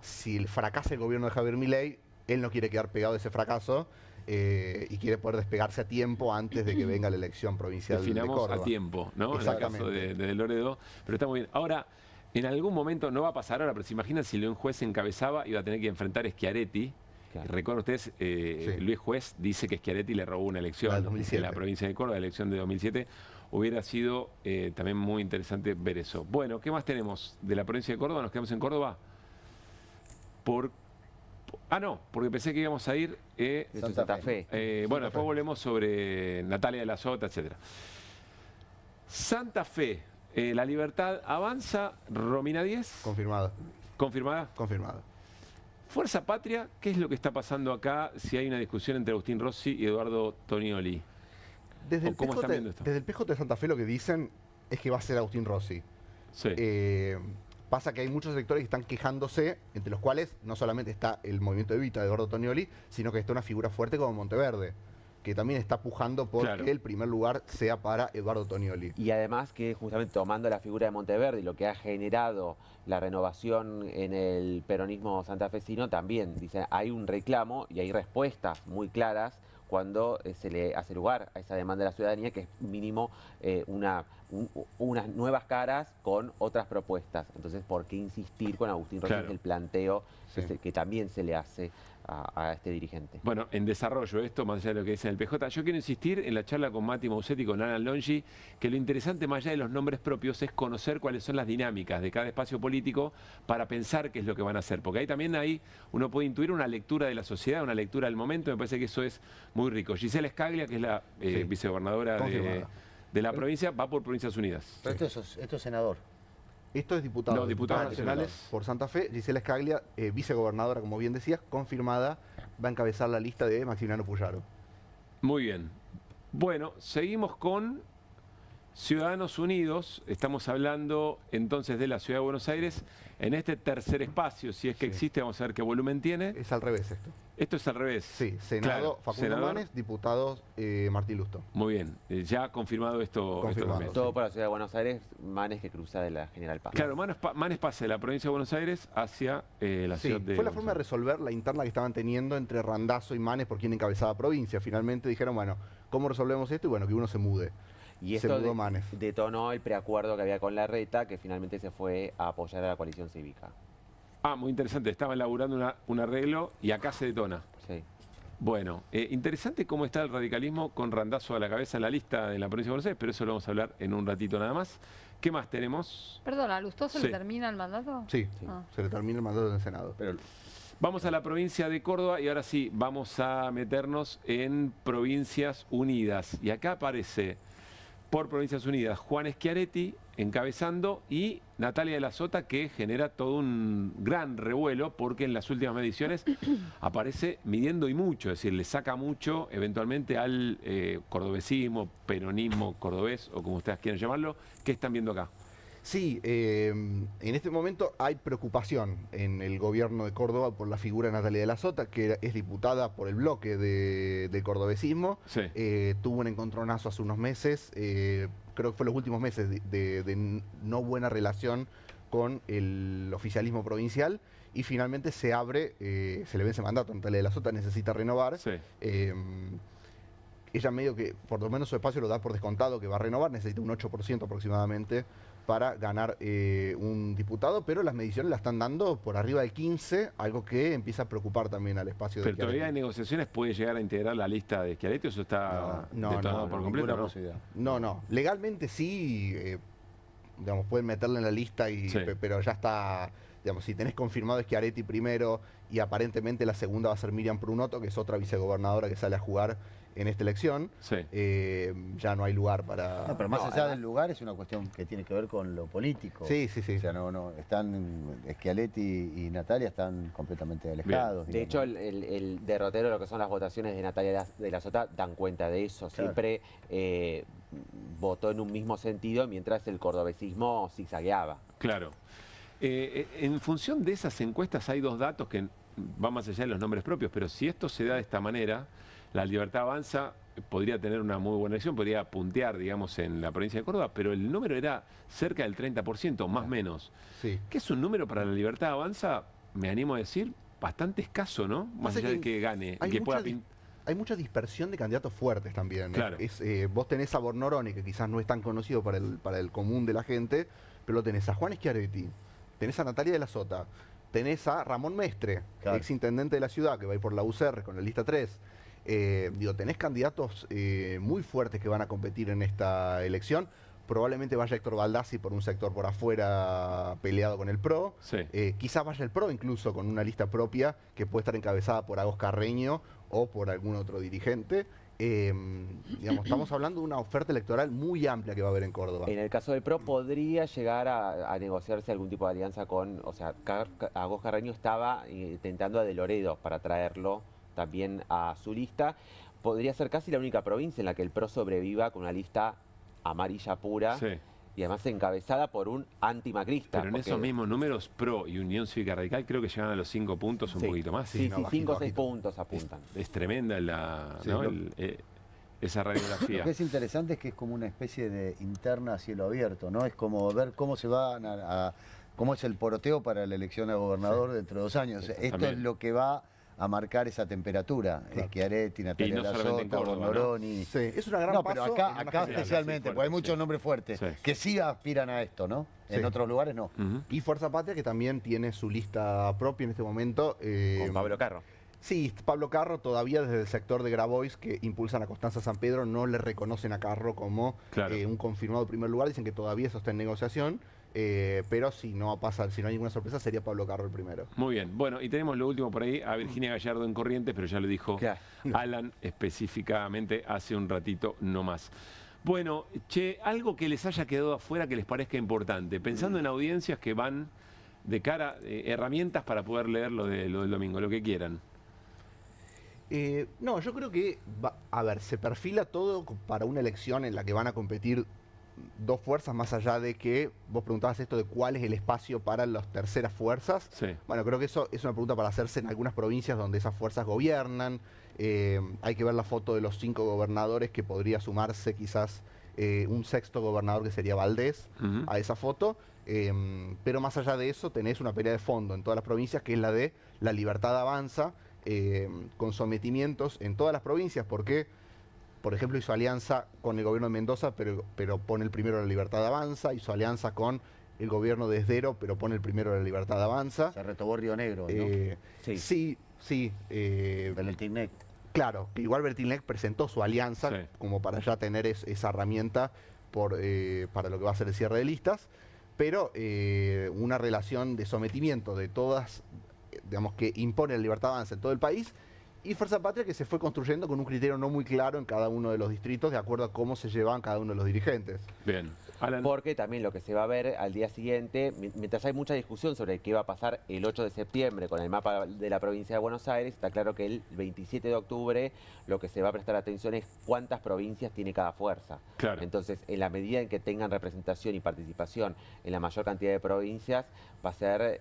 si fracasa el gobierno de Javier Milei, él no quiere quedar pegado a ese fracaso y quiere poder despegarse a tiempo antes de que venga la elección provincial de Definamos Córdoba. a tiempo, ¿no? En el caso Exactamente. de Loredo, pero está muy bien. Ahora, en algún momento, no va a pasar ahora, pero se imaginan si Luis Juez encabezaba, iba a tener que enfrentar a Schiaretti. Recuerden ustedes, Luis Juez dice que Schiaretti le robó una elección en la provincia de Córdoba, la elección de 2007. Hubiera sido también muy interesante ver eso. Bueno, ¿qué más tenemos de la provincia de Córdoba? ¿Nos quedamos en Córdoba? No, porque pensé que íbamos a ir Santa Fe. Bueno, después volvemos sobre Natalia de la Sota, etc. Santa Fe, La Libertad Avanza, Romina 10. Confirmada. ¿Confirmada? Confirmada. Fuerza Patria, ¿qué es lo que está pasando acá si hay una discusión entre Agustín Rossi y Eduardo Tonioli? Desde el, ¿Cómo están viendo PJ, esto? desde el PJ de Santa Fe lo que dicen es que va a ser Agustín Rossi. Sí. Pasa que hay muchos sectores que están quejándose, entre los cuales no solamente está el movimiento de Evita de Eduardo Tonioli, sino que está una figura fuerte como Monteverde, que también está pujando por que el primer lugar sea para Eduardo Tonioli. Y además que justamente tomando la figura de Monteverde y lo que ha generado la renovación en el peronismo santafesino, también dice, hay un reclamo y hay respuestas muy claras cuando se le hace lugar a esa demanda de la ciudadanía, que es mínimo unas nuevas caras con otras propuestas. Entonces, ¿por qué insistir con Agustín Rossi en el planteo que también se le hace a este dirigente? Bueno, en desarrollo esto, más allá de lo que dice en el PJ, yo quiero insistir en la charla con Mati Mousetti y con Alan Longi, que lo interesante más allá de los nombres propios es conocer cuáles son las dinámicas de cada espacio político para pensar qué es lo que van a hacer, porque ahí también uno puede intuir una lectura de la sociedad, una lectura del momento, me parece que eso es muy rico. Gisela Scaglia, que es la vicegobernadora de la provincia, va por Provincias Unidas. Pero esto es senador. Esto es diputado. No, diputados nacionales por Santa Fe. Gisela Scaglia, vicegobernadora, como bien decías, confirmada, va a encabezar la lista de Maximiliano Puyaro. Muy bien. Bueno, seguimos con Ciudadanos Unidos. Estamos hablando entonces de la Ciudad de Buenos Aires. En este tercer espacio, si es que existe, vamos a ver qué volumen tiene. Es al revés esto. Esto es al revés. Sí, Senado, Facundo Manes, diputado Martín Lusto. Muy bien, ya confirmado esto. También. Todo por la Ciudad de Buenos Aires, Manes que cruza de la General Paz. Claro, Manes pasa de la provincia de Buenos Aires hacia la ciudad de... Fue la forma de resolver la interna que estaban teniendo entre Randazzo y Manes por quien encabezaba provincia. Finalmente dijeron, bueno, ¿cómo resolvemos esto? Y bueno, que uno se mude. Y esto detonó el preacuerdo que había con Larreta, que finalmente se fue a apoyar a la coalición cívica. Muy interesante. Estaban elaborando un arreglo y acá se detona. Sí. Bueno, interesante cómo está el radicalismo con Randazzo a la cabeza en la lista de la provincia de Buenos Aires, pero eso lo vamos a hablar en un ratito nada más. ¿Qué más tenemos? Perdón, ¿a Lustó se le termina el mandato? Sí, se le termina el mandato del Senado. Vamos a la provincia de Córdoba y ahora sí, vamos a meternos en Provincias Unidas. Y acá aparece, por Provincias Unidas, Juan Schiaretti encabezando y Natalia de la Sota, que genera todo un gran revuelo porque en las últimas mediciones aparece midiendo y mucho, es decir, le saca mucho eventualmente al cordobesismo, peronismo cordobés o como ustedes quieran llamarlo. ¿Qué están viendo acá? Sí, en este momento hay preocupación en el gobierno de Córdoba por la figura de Natalia de la Sota, que es diputada por el bloque del cordobesismo. Sí. Tuvo un encontronazo hace unos meses, creo que fue los últimos meses de no buena relación con el oficialismo provincial y finalmente se abre, se le vence mandato a Natalia de la Sota, necesita renovar. Sí. ella medio que, por lo menos su espacio lo da por descontado, que va a renovar, necesita un 8% aproximadamente para ganar un diputado, pero las mediciones la están dando por arriba del 15%, algo que empieza a preocupar también al espacio de Pero todavía en negociaciones puede llegar a integrar la lista de Schiaretti, ¿o eso está detonado por completo? No. Legalmente sí, digamos, pueden meterle en la lista, pero ya está, digamos, si tenés confirmado Schiaretti primero y aparentemente la segunda va a ser Miriam Prunotto, que es otra vicegobernadora que sale a jugar en esta elección, ya no hay lugar para... No, pero más allá del lugar es una cuestión que tiene que ver con lo político. Sí. O sea, están, Schiaretti y Natalia están completamente alejados. De hecho, el derrotero de lo que son las votaciones de Natalia de la Sota dan cuenta de eso. Siempre votó en un mismo sentido, mientras el cordobesismo zigzagueaba. Claro. En función de esas encuestas hay dos datos que van más allá de los nombres propios, pero si esto se da de esta manera, la Libertad Avanza podría tener una muy buena elección, podría puntear, digamos, en la provincia de Córdoba, pero el número era cerca del 30%, más o menos. Que es un número para la Libertad Avanza, me animo a decir, bastante escaso, ¿no? Más allá de que gane. Hay mucha dispersión de candidatos fuertes también. Claro. Vos tenés a Bornoroni, que quizás no es tan conocido para el común de la gente, pero lo tenés a Juan Schiaretti, tenés a Natalia de la Sota, tenés a Ramón Mestre, ex intendente de la ciudad, que va a ir por la UCR con la lista 3. Tenés candidatos muy fuertes que van a competir en esta elección. Probablemente vaya Héctor Baldassi por un sector por afuera peleado con el PRO. Quizás vaya el PRO incluso con una lista propia que puede estar encabezada por Agos Carreño o por algún otro dirigente. Estamos hablando de una oferta electoral muy amplia que va a haber en Córdoba. En el caso del PRO podría llegar a negociarse algún tipo de alianza con, o sea, Agos Carreño estaba intentando a De Loredo para traerlo también a su lista. Podría ser casi la única provincia en la que el PRO sobreviva con una lista amarilla pura y además encabezada por un antimacrista. Pero en esos mismos números, PRO y Unión Cívica Radical creo que llegan a los 5 puntos, un poquito más. Sí, 5 o 6 puntos apuntan. Es tremenda esa radiografía. Lo que es interesante es que es como una especie de interna a cielo abierto, ¿no? Es como ver cómo se van cómo es el poroteo para la elección a gobernador dentro de 2 años. Esto es lo que va a marcar esa temperatura. Schiaretti, Natalia de la Sota, Bornoroni. Es una gran pero acá especialmente, porque hay muchos nombres fuertes que sí aspiran a esto, ¿no? En otros lugares no. Y Fuerza Patria, que también tiene su lista propia en este momento. Con Pablo Carro. Sí, Pablo Carro todavía desde el sector de Grabois, que impulsan a Constanza San Pedro, no le reconocen a Carro como un confirmado primer lugar. Dicen que todavía eso está en negociación. Pero si no pasa, si no hay ninguna sorpresa, sería Pablo Carro el primero. Muy bien, bueno, y tenemos lo último por ahí, a Virginia Gallardo en Corrientes, pero ya lo dijo Alan específicamente hace un ratito no más. Bueno, algo que les haya quedado afuera que les parezca importante, pensando en audiencias que van de cara, herramientas para poder leer lo del domingo, lo que quieran. No, yo creo que, se perfila todo para una elección en la que van a competir 2 fuerzas, más allá de que vos preguntabas esto de cuál es el espacio para las terceras fuerzas. Bueno, creo que eso es una pregunta para hacerse en algunas provincias donde esas fuerzas gobiernan. Hay que ver la foto de los 5 gobernadores, que podría sumarse quizás un 6º gobernador, que sería Valdés, a esa foto. Pero más allá de eso, tenés una pelea de fondo en todas las provincias, que es la de la Libertad Avanza, con sometimientos en todas las provincias, porque, por ejemplo, hizo alianza con el gobierno de Mendoza, pero pone el primero de la Libertad Avanza, hizo alianza con el gobierno de Esdero, pero pone el primero de la Libertad Avanza. Se retobó Río Negro, ¿no? Sí. Bertilnec. Claro, que igual Bertilnec presentó su alianza como para ya tener esa herramienta para lo que va a ser el cierre de listas, pero una relación de sometimiento de todas, digamos, que impone la Libertad Avanza en todo el país, y Fuerza Patria, que se fue construyendo con un criterio no muy claro en cada uno de los distritos, de acuerdo a cómo se llevaban cada uno de los dirigentes. Bien. Alan. Porque también lo que se va a ver al día siguiente, mientras hay mucha discusión sobre qué va a pasar el 8 de septiembre con el mapa de la provincia de Buenos Aires, está claro que el 27 de octubre lo que se va a prestar atención es cuántas provincias tiene cada fuerza. Entonces, en la medida en que tengan representación y participación en la mayor cantidad de provincias, va a ser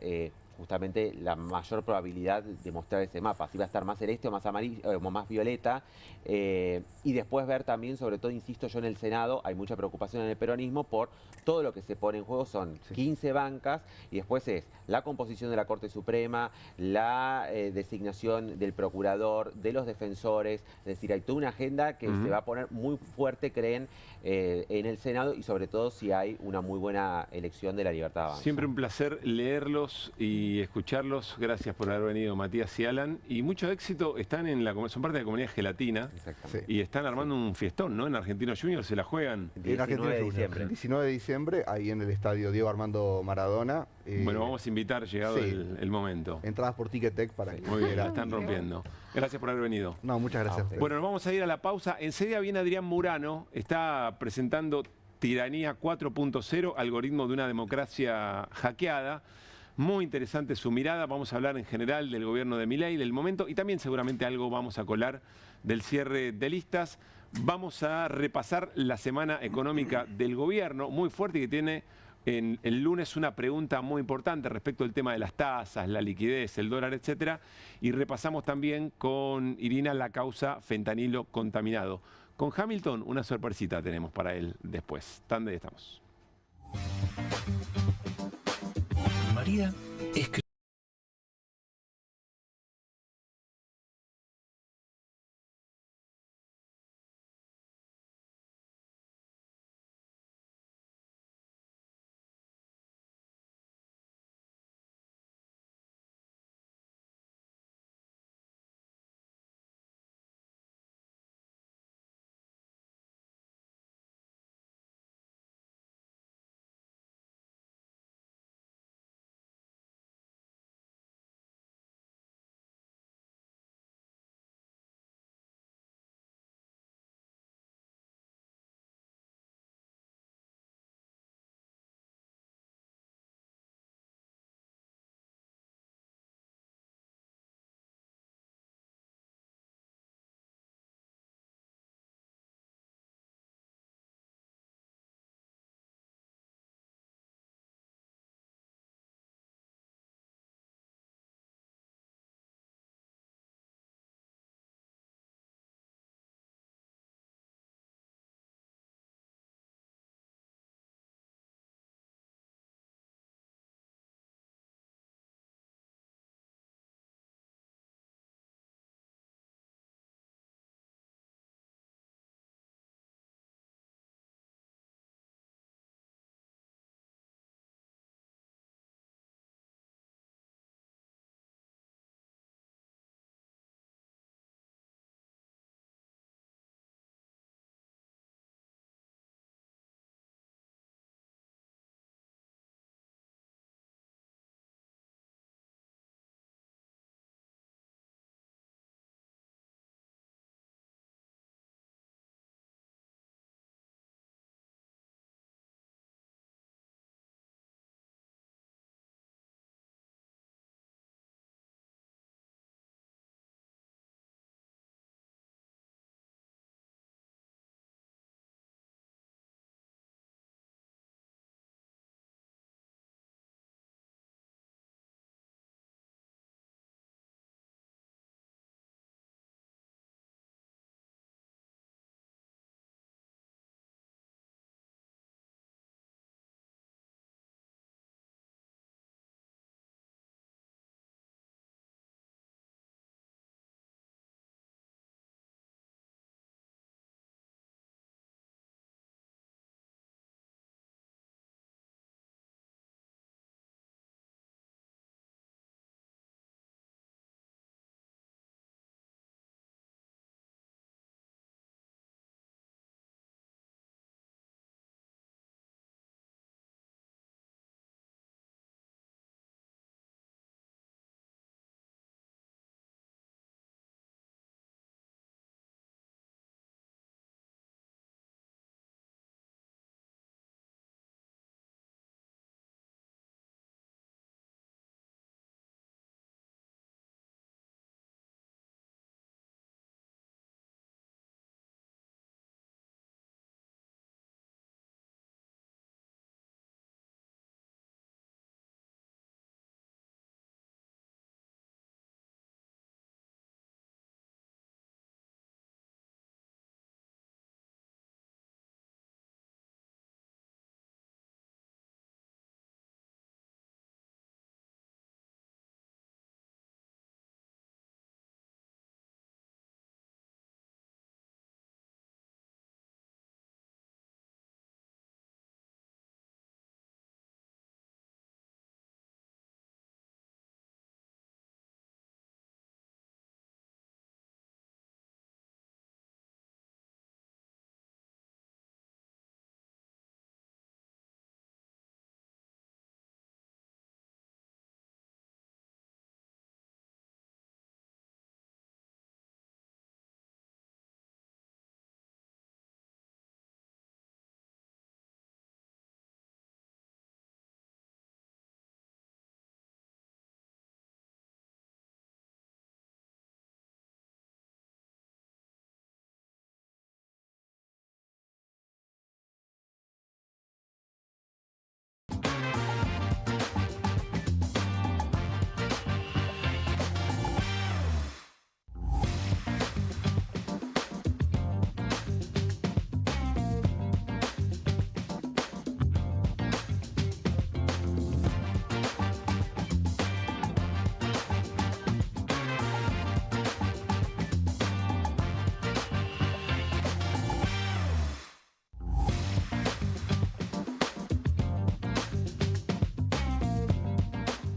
justamente la mayor probabilidad de mostrar ese mapa, si va a estar más celeste o más amarillo o más violeta, y después ver también, sobre todo, insisto yo, en el Senado hay mucha preocupación en el peronismo por todo lo que se pone en juego, son 15 bancas, y después es la composición de la Corte Suprema, la designación del procurador, de los defensores, es decir, hay toda una agenda que se va a poner muy fuerte, creen, en el Senado, y sobre todo si hay una muy buena elección de la Libertad Avanza. Siempre un placer leerlos y escucharlos. Gracias por haber venido, Matías y Alan. Y mucho éxito. Están son parte de la comunidad gelatina. Y están armando un fiestón, ¿no? En Argentinos Juniors se la juegan. En Argentinos Juniors, diciembre. el 19 de diciembre, ahí en el estadio Diego Armando Maradona. Bueno, vamos a invitar, llegado el momento. Entradas por Ticketek para que... Muy bien, la están rompiendo. Gracias por haber venido. No, muchas gracias a ustedes. Bueno, nos vamos a ir a la pausa. Enseguida viene Adrián Murano. Está presentando Tiranía 4.0, algoritmo de una democracia hackeada. Muy interesante su mirada. Vamos a hablar en general del gobierno de Milei, del momento, y también seguramente algo vamos a colar del cierre de listas. Vamos a repasar la semana económica del gobierno, muy fuerte, que tiene el lunes una pregunta muy importante respecto al tema de las tasas, la liquidez, el dólar, etcétera. Y repasamos también con Irina la causa fentanilo contaminado. Con Hamilton, una sorpresita tenemos para él después. Tanda y estamos. María es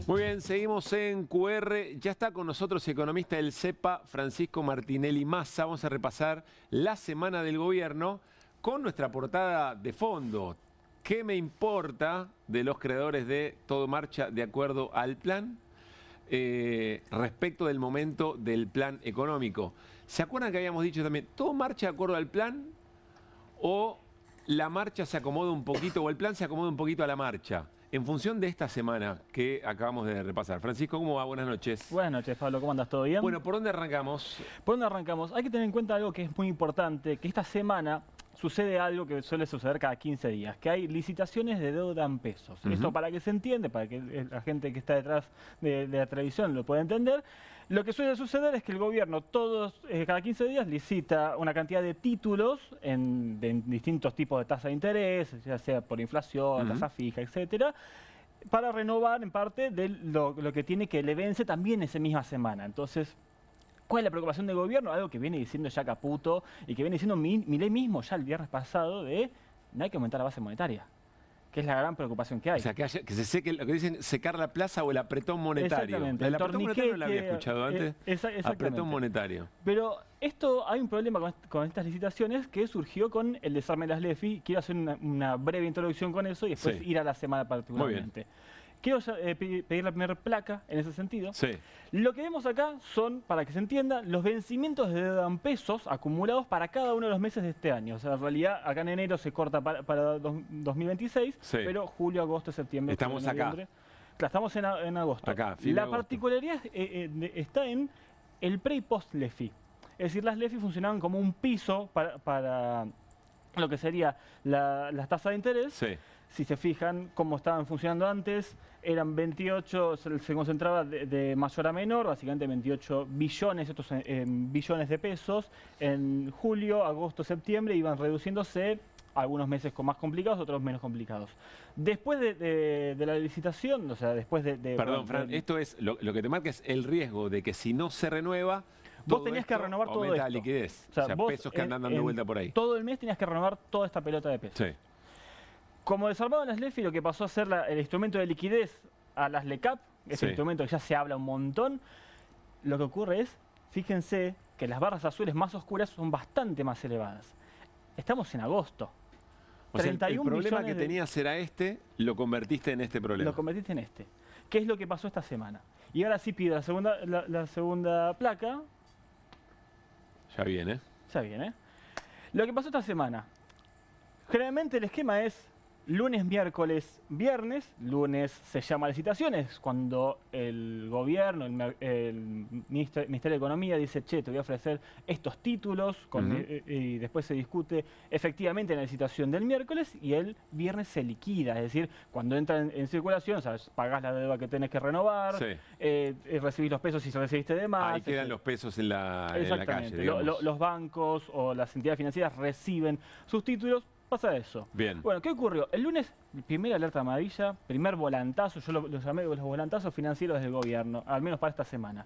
Muy bien, seguimos en QR. Ya está con nosotros el economista del CEPA, Francisco Martinelli Massa. Vamos a repasar la semana del gobierno con nuestra portada de fondo. ¿Qué me importa de los creadores de Todo Marcha de acuerdo al plan? Respecto del momento del plan económico. ¿Se acuerdan que habíamos dicho también, todo marcha de acuerdo al plan o la marcha se acomoda un poquito o el plan se acomoda un poquito a la marcha? En función de esta semana que acabamos de repasar. Francisco, ¿cómo va? Buenas noches. Buenas noches, Pablo. ¿Cómo andas? ¿Todo bien? Bueno, ¿por dónde arrancamos? ¿Por dónde arrancamos? Hay que tener en cuenta algo que es muy importante, que esta semana sucede algo que suele suceder cada 15 días, que hay licitaciones de deuda en pesos. Esto para que se entiende, para que la gente que está detrás de la televisión lo pueda entender. Lo que suele suceder es que el gobierno cada 15 días licita una cantidad de títulos de distintos tipos de tasa de interés, ya sea por inflación, tasa fija, etcétera, para renovar en parte de lo que tiene que le vence también esa misma semana. Entonces, ¿cuál es la preocupación del gobierno? Algo que viene diciendo ya Caputo y que viene diciendo Milei mismo ya el viernes pasado de no hay que aumentar la base monetaria, que es la gran preocupación que hay. O sea, que se seque, lo que dicen, secar la plaza o el apretón monetario. Exactamente. El apretón monetario no lo había escuchado antes. Apretón monetario. Pero hay un problema con estas licitaciones que surgió con el desarme de las LEFI. Quiero hacer una breve introducción con eso y después ir a la semana particularmente. Quiero pedir la primera placa en ese sentido. Sí. Lo que vemos acá son, para que se entienda, los vencimientos de deuda en pesos acumulados para cada uno de los meses de este año. O sea, en realidad, acá en enero se corta para 2026, pero julio, agosto, septiembre. Estamos acá. Claro, estamos en agosto. Acá, la particularidad está en el pre y post LEFI. Es decir, las LEFI funcionaban como un piso para lo que sería las tasas de interés. Sí. Si se fijan cómo estaban funcionando antes, eran 28, se concentraba de mayor a menor, básicamente 28 billones, estos billones de pesos. En julio, agosto, septiembre iban reduciéndose, algunos meses más complicados, otros menos complicados. Después de la licitación, o sea, después de... Perdón, Fran, esto es lo que te marca es el riesgo de que si no se renueva, vos tenías que renovar todo esto. La liquidez, o sea pesos que andan dando vuelta por ahí. Todo el mes tenías que renovar toda esta pelota de pesos. Sí. Como desarmaban las LEFI, lo que pasó a ser el instrumento de liquidez a las LECAP, ese instrumento que ya se habla un montón, lo que ocurre es, fíjense, que las barras azules más oscuras son bastante más elevadas. Estamos en agosto. O sea, el problema que tenías era lo convertiste en este problema. Lo convertiste en este. ¿Qué es lo que pasó esta semana? Y ahora sí pido la segunda placa. Ya viene. Ya viene. Lo que pasó esta semana. Generalmente el esquema es lunes, miércoles, viernes. Lunes se llama licitaciones, cuando el gobierno, el Ministerio de Economía dice, che, te voy a ofrecer estos títulos, y después se discute efectivamente en la licitación del miércoles, y el viernes se liquida, es decir, cuando entra en circulación, o sea, pagás la deuda que tenés que renovar, recibís los pesos si recibiste de más. Ahí quedan los pesos en la calle, los bancos o las entidades financieras reciben sus títulos. Pasa eso. Bien. Bueno, ¿qué ocurrió? El lunes, primera alerta amarilla, primer volantazo, yo lo llamé los volantazos financieros del gobierno, al menos para esta semana.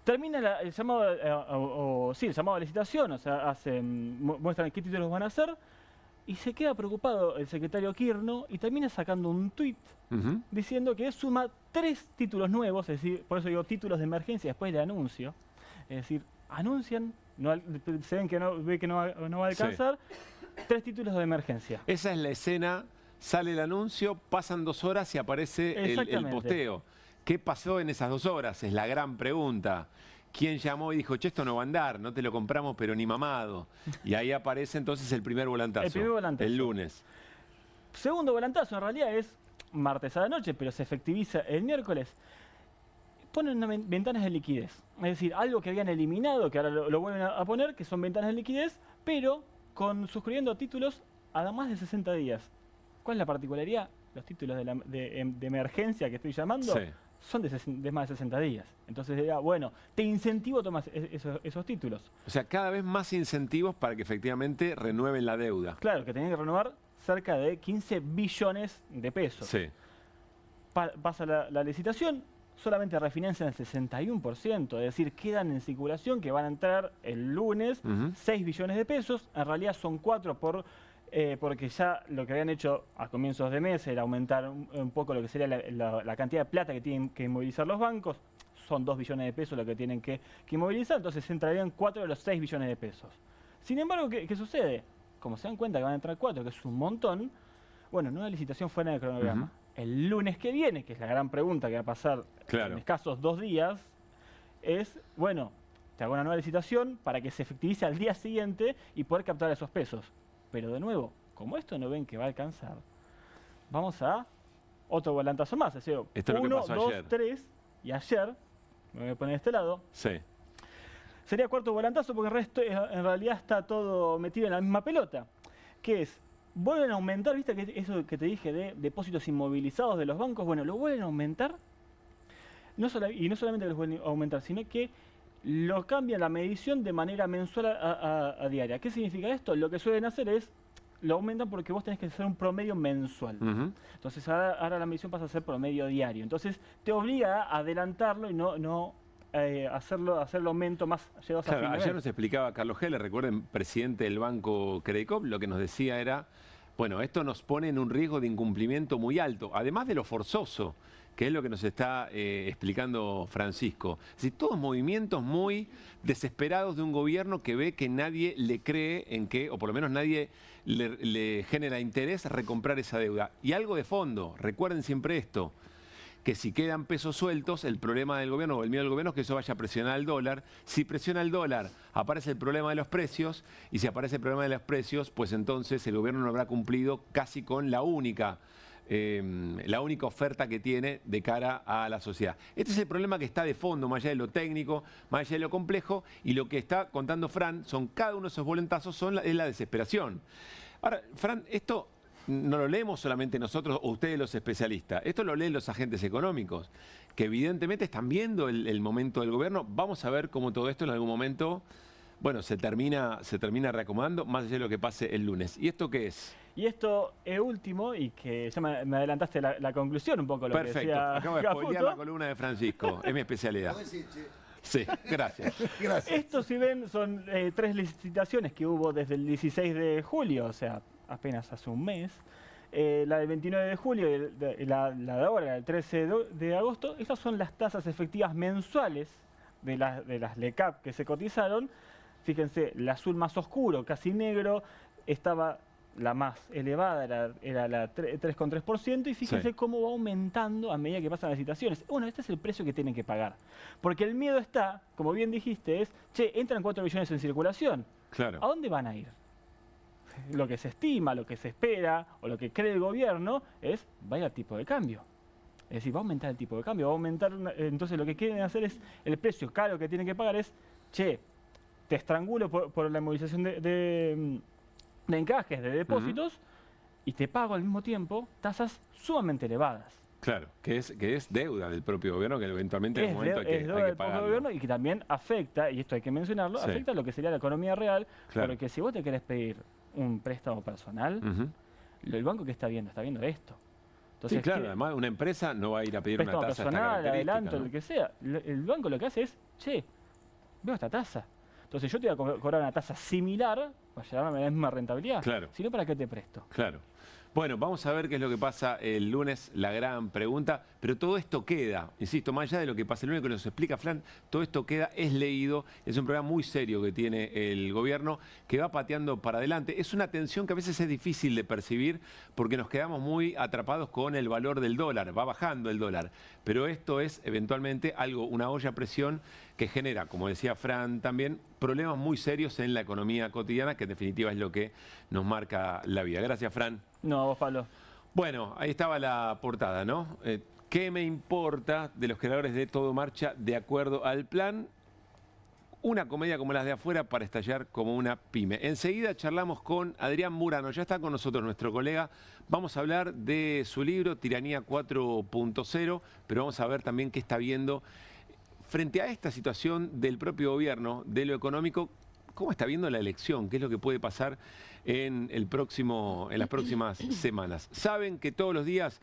Termina el llamado a licitación, o sea, muestran qué títulos van a hacer, y se queda preocupado el secretario Kirno y termina sacando un tuit diciendo que suma 3 títulos nuevos, es decir, por eso digo títulos de emergencia después del anuncio. Es decir, anuncian, se ven que no va a alcanzar. 3 títulos de emergencia. Esa es la escena, sale el anuncio, pasan 2 horas y aparece el posteo. ¿Qué pasó en esas 2 horas? Es la gran pregunta. ¿Quién llamó y dijo, che, esto no va a andar, no te lo compramos pero ni mamado? Y ahí aparece entonces el primer volantazo. El primer volantazo. El lunes. Segundo volantazo en realidad es martes a la noche, pero se efectiviza el miércoles. Ponen ventanas de liquidez. Es decir, algo que habían eliminado, que ahora lo vuelven a poner, que son ventanas de liquidez, pero suscribiendo títulos a más de 60 días. ¿Cuál es la particularidad? Los títulos de emergencia que estoy llamando son de más de 60 días. Entonces, bueno, te incentivo a tomar esos títulos. O sea, cada vez más incentivos para que efectivamente renueven la deuda. Claro, que tenían que renovar cerca de 15 billones de pesos. Sí. Pasa la licitación, solamente refinancian el 61%, es decir, quedan en circulación que van a entrar el lunes 6 billones de pesos, en realidad son 4 por porque ya lo que habían hecho a comienzos de mes era aumentar un poco lo que sería la cantidad de plata que tienen que inmovilizar los bancos. Son 2 billones de pesos lo que tienen que inmovilizar, entonces entrarían 4 de los 6 billones de pesos. Sin embargo, ¿qué sucede? Como se dan cuenta que van a entrar 4, que es un montón, bueno, nueva licitación fuera del cronograma. El lunes que viene, que es la gran pregunta que va a pasar en escasos 2 días, es, bueno, te hago una nueva licitación para que se efectivice al día siguiente y poder captar esos pesos. Pero de nuevo, como esto no ven que va a alcanzar, vamos a otro volantazo más. Es decir, esto es lo que pasó 1, 2, ayer. 3 y ayer, me voy a poner de este lado. Sí. Sería cuarto volantazo porque el resto en realidad está todo metido en la misma pelota. Que es, vuelven a aumentar, ¿viste? Que eso que te dije de depósitos inmovilizados de los bancos, bueno, lo vuelven a aumentar. Y no solamente los vuelven a aumentar, sino que lo cambian la medición de manera mensual a diaria. ¿Qué significa esto? Lo que suelen hacer es, lo aumentan porque vos tenés que hacer un promedio mensual. Entonces ahora la medición pasa a ser promedio diario. Entonces te obliga a adelantarlo y no hacer el aumento más llegados a fin de mes. Ayer nos explicaba Carlos Heller, recuerden, presidente del banco Credit Corp, lo que nos decía era, bueno, esto nos pone en un riesgo de incumplimiento muy alto, además de lo forzoso, que es lo que nos está explicando Francisco. Es decir, todos movimientos muy desesperados de un gobierno que ve que nadie le cree en que, o por lo menos nadie le genera interés a recomprar esa deuda. Y algo de fondo, recuerden siempre esto, que si quedan pesos sueltos, el problema del gobierno o el miedo del gobierno es que eso vaya a presionar el dólar. Si presiona el dólar, aparece el problema de los precios, y si aparece el problema de los precios, pues entonces el gobierno no habrá cumplido casi con la única oferta que tiene de cara a la sociedad. Este es el problema que está de fondo, más allá de lo técnico, más allá de lo complejo, y lo que está contando Fran, son cada uno de esos volantazos, es la desesperación. Ahora, Fran, esto no lo leemos solamente nosotros o ustedes los especialistas, esto lo leen los agentes económicos, que evidentemente están viendo el momento del gobierno. Vamos a ver cómo todo esto en algún momento, bueno, se termina reacomodando, más allá de lo que pase el lunes. ¿Y esto qué es? Y esto es último, y que ya me adelantaste la conclusión un poco. Perfecto, que decía acabo de spoilear la columna de Francisco, es mi especialidad. Sí, gracias. Esto, si ven, son 3 licitaciones que hubo desde el 16 de julio, o sea, apenas hace un mes. La del 29 de julio y la de ahora, el 13 de agosto. Estas son las tasas efectivas mensuales de las LECAP que se cotizaron. Fíjense, el azul más oscuro, casi negro, estaba la más elevada, era la 3,3%, y fíjense cómo va aumentando a medida que pasan las licitaciones. Bueno, este es el precio que tienen que pagar. Porque el miedo está, como bien dijiste, es, che, entran 4 billones en circulación. Claro. ¿A dónde van a ir? Lo que se estima, lo que se espera, o lo que cree el gobierno, es, vaya tipo de cambio. Es decir, va a aumentar el tipo de cambio, va a aumentar, entonces lo que quieren hacer es, el precio caro que tienen que pagar es, che, te estrangulo por la movilización de encajes, de depósitos, y te pago al mismo tiempo tasas sumamente elevadas. Claro, que es deuda del propio gobierno, que eventualmente en el momento hay que pagarlo. Gobierno, y que también afecta, y esto hay que mencionarlo, afecta a lo que sería la economía real, porque si vos te querés pedir un préstamo personal, el banco que está viendo esto. Entonces, sí, claro, además una empresa no va a ir a pedir una tasa personal, adelanto, ¿no? El que sea. El banco lo que hace es, che, veo esta tasa. Entonces yo te voy a cobrar una tasa similar para llevarme a la misma rentabilidad. Claro. Si no, ¿para qué te presto? Claro. Bueno, vamos a ver qué es lo que pasa el lunes, la gran pregunta. Pero todo esto queda, insisto, más allá de lo que pasa el lunes, que nos explica Fran, todo esto queda, es leído, es un programa muy serio que tiene el gobierno, que va pateando para adelante. Es una tensión que a veces es difícil de percibir porque nos quedamos muy atrapados con el valor del dólar, va bajando el dólar. Pero esto es eventualmente algo, una olla a presión que genera, como decía Fran también, problemas muy serios en la economía cotidiana, que en definitiva es lo que nos marca la vida. Gracias, Fran. No, vos, Pablo. Bueno, ahí estaba la portada, ¿no? ¿Qué me importa de los creadores de Todo Marcha de acuerdo al plan? Una comedia como las de afuera para estallar como una pyme. Enseguida charlamos con Adrián Murano, ya está con nosotros nuestro colega. Vamos a hablar de su libro, Tiranía 4.0, pero vamos a ver también qué está viendo frente a esta situación del propio gobierno, de lo económico. ¿Cómo está viendo la elección? ¿Qué es lo que puede pasar en las próximas semanas? Saben que todos los días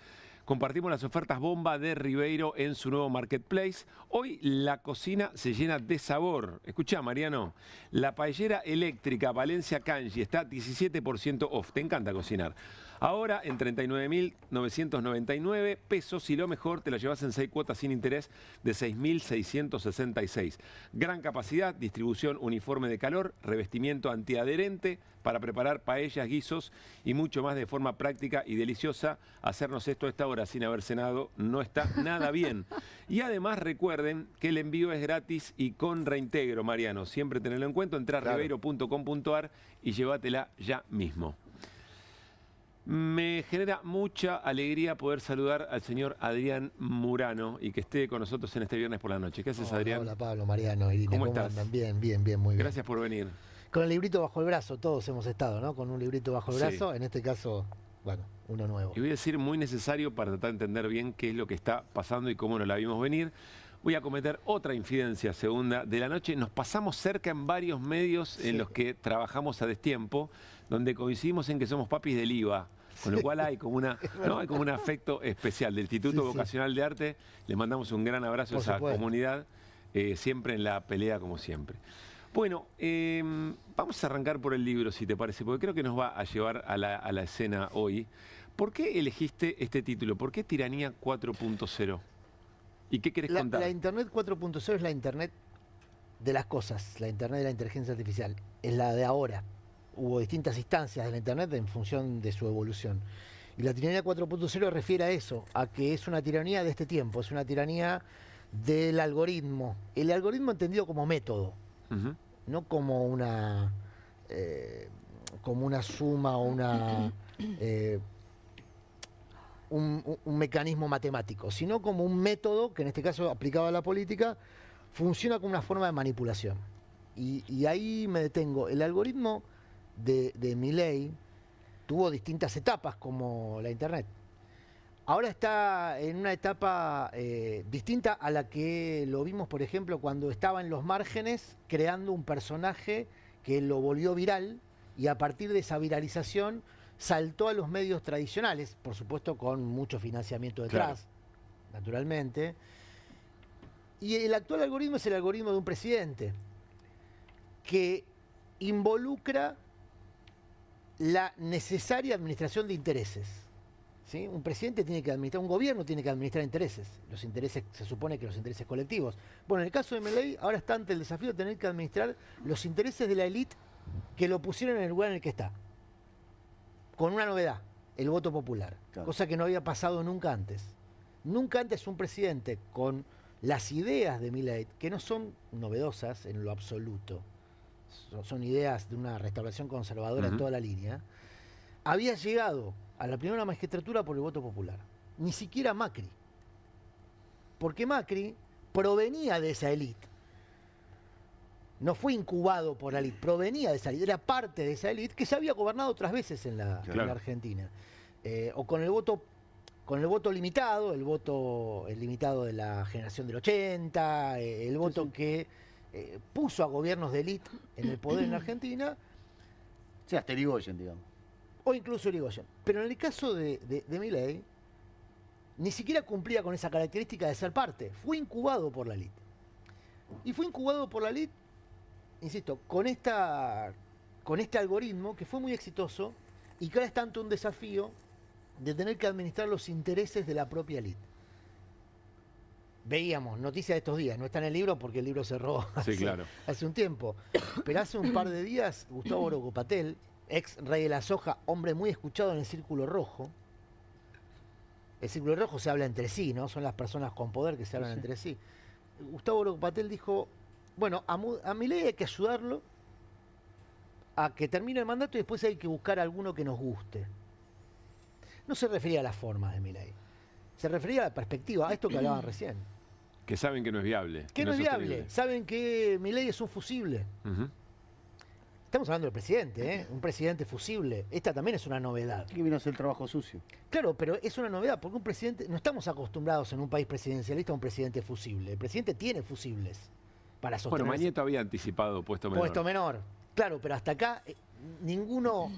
Compartimos las ofertas bomba de Ribeiro en su nuevo marketplace. Hoy la cocina se llena de sabor. Escuchá, Mariano, la paellera eléctrica Valencia Kanji está 17% off. Te encanta cocinar. Ahora en 39.999 pesos y lo mejor te la llevas en 6 cuotas sin interés de 6.666. Gran capacidad, distribución uniforme de calor, revestimiento antiadherente para preparar paellas, guisos y mucho más de forma práctica y deliciosa. Hacernos esto a esta hora sin haber cenado no está nada bien. Y además recuerden que el envío es gratis y con reintegro, Mariano. Siempre tenerlo en cuenta, entra a ribeiro.com.ar y llévatela ya mismo. Me genera mucha alegría poder saludar al señor Adrián Murano y que esté con nosotros en este viernes por la noche. ¿Qué haces, Adrián? Hola, Pablo, Mariano, Irina, ¿Cómo estás? andan? Bien, bien, bien, muy bien. Gracias por venir. Con el librito bajo el brazo, todos hemos estado, ¿no? Con un librito bajo el brazo, en este caso, bueno, uno nuevo. Y voy a decir muy necesario para tratar de entender bien qué es lo que está pasando y cómo nos la vimos venir. Voy a cometer otra infidencia segunda de la noche. Nos pasamos cerca en varios medios en los que trabajamos a destiempo, donde coincidimos en que somos papis del IVA. Con lo cual hay como hay como un afecto especial del Instituto Vocacional de Arte. Le mandamos un gran abrazo a esa comunidad, siempre en la pelea como siempre. Bueno, vamos a arrancar por el libro, si te parece, porque creo que nos va a llevar a la escena hoy. ¿Por qué elegiste este título? ¿Por qué Tiranía 4.0? ¿Y qué querés contar? La Internet 4.0 es la Internet de las cosas, la Internet de la inteligencia artificial. Es la de ahora. Hubo distintas instancias de la Internet en función de su evolución. Y la tiranía 4.0 refiere a eso, a que es una tiranía de este tiempo, es una tiranía del algoritmo. El algoritmo entendido como método, no como una suma o un mecanismo matemático, sino como un método que en este caso aplicado a la política funciona como una forma de manipulación. Y ahí me detengo. El algoritmo de Milei tuvo distintas etapas como la Internet. Ahora está en una etapa distinta a la que lo vimos, por ejemplo, cuando estaba en los márgenes creando un personaje que lo volvió viral y a partir de esa viralización saltó a los medios tradicionales, por supuesto con mucho financiamiento detrás, naturalmente. Y el actual algoritmo es el algoritmo de un presidente que involucra la necesaria administración de intereses. ¿Sí? Un presidente tiene que administrar, un gobierno tiene que administrar intereses. Los intereses, se supone que los intereses colectivos. Bueno, en el caso de Milei, ahora está ante el desafío de tener que administrar los intereses de la élite que lo pusieron en el lugar en el que está. Con una novedad, el voto popular. Cosa que no había pasado nunca antes. Nunca antes un presidente con las ideas de Milei, que no son novedosas en lo absoluto, son ideas de una restauración conservadora en toda la línea, había llegado a la primera magistratura por el voto popular. Ni siquiera Macri. Porque Macri provenía de esa élite. No fue incubado por la élite, provenía de esa élite, era parte de esa élite que ya había gobernado otras veces en la Argentina. O con el voto limitado, el limitado de la generación del 80, el voto que puso a gobiernos de élite en el poder en la Argentina. Sí, hasta Irigoyen, digamos. O incluso Irigoyen. Pero en el caso de Milei, ni siquiera cumplía con esa característica de ser parte. Fue incubado por la élite. Y fue incubado por la élite, insisto, con este algoritmo que fue muy exitoso y que ahora es tanto un desafío de tener que administrar los intereses de la propia élite. Veíamos noticias de estos días, no está en el libro porque el libro cerró hace un tiempo, pero hace un par de días Gustavo Orocopatel, ex rey de la soja, hombre muy escuchado en el Círculo Rojo. El Círculo Rojo se habla entre sí, ¿no? Son las personas con poder que se hablan entre sí. Gustavo Orocopatel dijo, bueno, a Milei hay que ayudarlo a que termine el mandato y después hay que buscar alguno que nos guste. No se refería a las formas de Milei, se refería a la perspectiva, a esto que hablaban recién. Que saben que no es viable. Que no es viable, saben que Milei es un fusible. Estamos hablando del presidente, ¿eh? Un presidente fusible. Esta también es una novedad. Aquí vino a hacer el trabajo sucio. Claro, pero es una novedad porque un presidente, no estamos acostumbrados en un país presidencialista a un presidente fusible. El presidente tiene fusibles para sostener. Bueno, Mañeto había anticipado puesto menor. Puesto menor, claro, pero hasta acá ninguno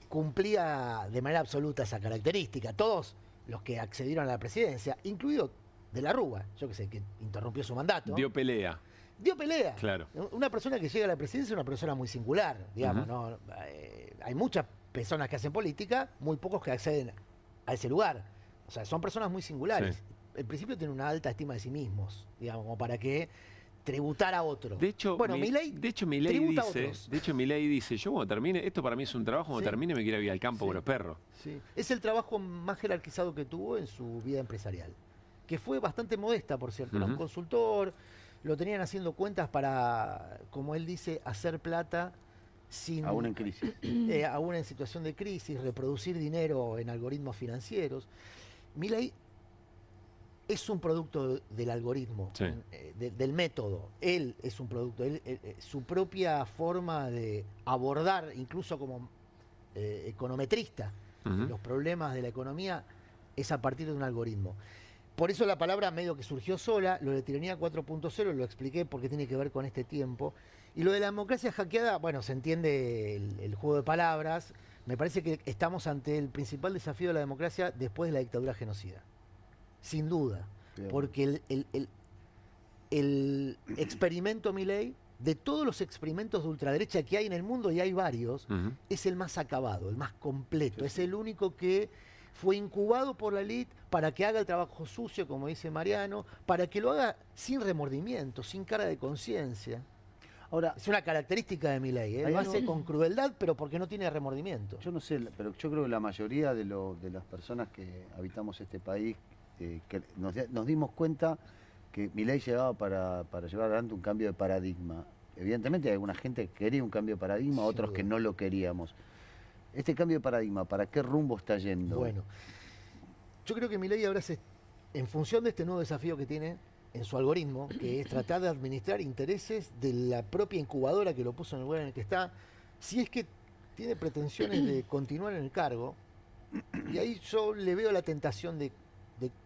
cumplía de manera absoluta esa característica. Todos los que accedieron a la presidencia, incluido De la Rúa, yo que sé, que interrumpió su mandato. Dio pelea. Dio pelea. Claro. Una persona que llega a la presidencia es una persona muy singular, digamos, ¿no? Hay muchas personas que hacen política, muy pocos que acceden a ese lugar. O sea, son personas muy singulares. Sí. En principio tienen una alta estima de sí mismos, digamos, como para que tributar a otro. De hecho, bueno, Milei tributa a otros. de hecho, Milei dice, yo cuando termine, esto para mí es un trabajo, cuando termine me quiero ir al campo con los perros. Sí. Es el trabajo más jerarquizado que tuvo en su vida empresarial, que fue bastante modesta, por cierto. Era un consultor, lo tenían haciendo cuentas para, como él dice, hacer plata sin... Aún en crisis. Aún en situación de crisis, reproducir dinero en algoritmos financieros. Milei es un producto del algoritmo, del método. Él es un producto. Su propia forma de abordar, incluso como econometrista, los problemas de la economía es a partir de un algoritmo. Por eso la palabra medio que surgió sola, lo de tiranía 4.0 lo expliqué porque tiene que ver con este tiempo. Y lo de la democracia hackeada, bueno, se entiende el juego de palabras. Me parece que estamos ante el principal desafío de la democracia después de la dictadura genocida. Sin duda. Bien. Porque el experimento Milei, de todos los experimentos de ultraderecha que hay en el mundo, y hay varios, es el más acabado, el más completo. Es el único que fue incubado por la élite para que haga el trabajo sucio, como dice Mariano, para que lo haga sin remordimiento, sin cara de conciencia. Ahora, es una característica de Milei, lo hace con crueldad, pero porque no tiene remordimiento. Yo no sé, pero yo creo que la mayoría de las personas que habitamos este país, que nos dimos cuenta que Milei llegaba para llevar adelante un cambio de paradigma. Evidentemente hay alguna gente que quería un cambio de paradigma, otros que no lo queríamos. Este cambio de paradigma, ¿para qué rumbo está yendo? Bueno, yo creo que Milei ahora, en función de este nuevo desafío que tiene en su algoritmo, que es tratar de administrar intereses de la propia incubadora que lo puso en el lugar en el que está, si es que tiene pretensiones de continuar en el cargo, y ahí yo le veo la tentación de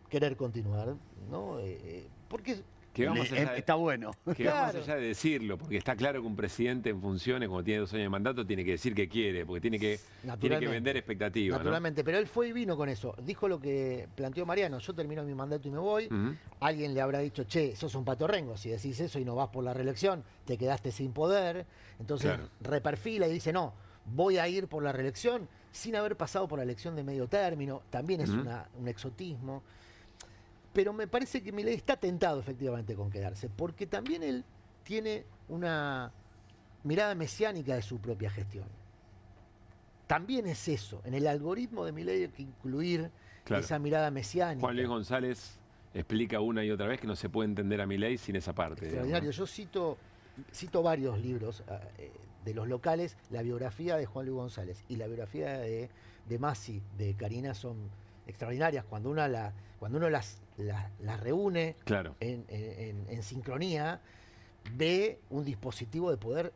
querer continuar, ¿no? Porque está bueno. Que vamos allá de decirlo, porque está claro que un presidente en funciones, cuando tiene 2 años de mandato, tiene que decir que quiere, porque tiene que vender expectativas. Naturalmente, ¿no? Pero él fue y vino con eso. Dijo lo que planteó Mariano: yo termino mi mandato y me voy. Alguien le habrá dicho, che, sos un patorrengo, si decís eso y no vas por la reelección, te quedaste sin poder. Entonces reperfila y dice, no, voy a ir por la reelección sin haber pasado por la elección de medio término. También es un exotismo. Pero me parece que Milei está tentado efectivamente con quedarse, porque también él tiene una mirada mesiánica de su propia gestión. También es eso, en el algoritmo de Milei hay que incluir esa mirada mesiánica. Juan Luis González explica una y otra vez que no se puede entender a Milei sin esa parte. Extraordinario. Yo cito varios libros de los locales. La biografía de Juan Luis González y la biografía de Masi, de Karina, son extraordinarias cuando uno las reúne en sincronía, ve un dispositivo de poder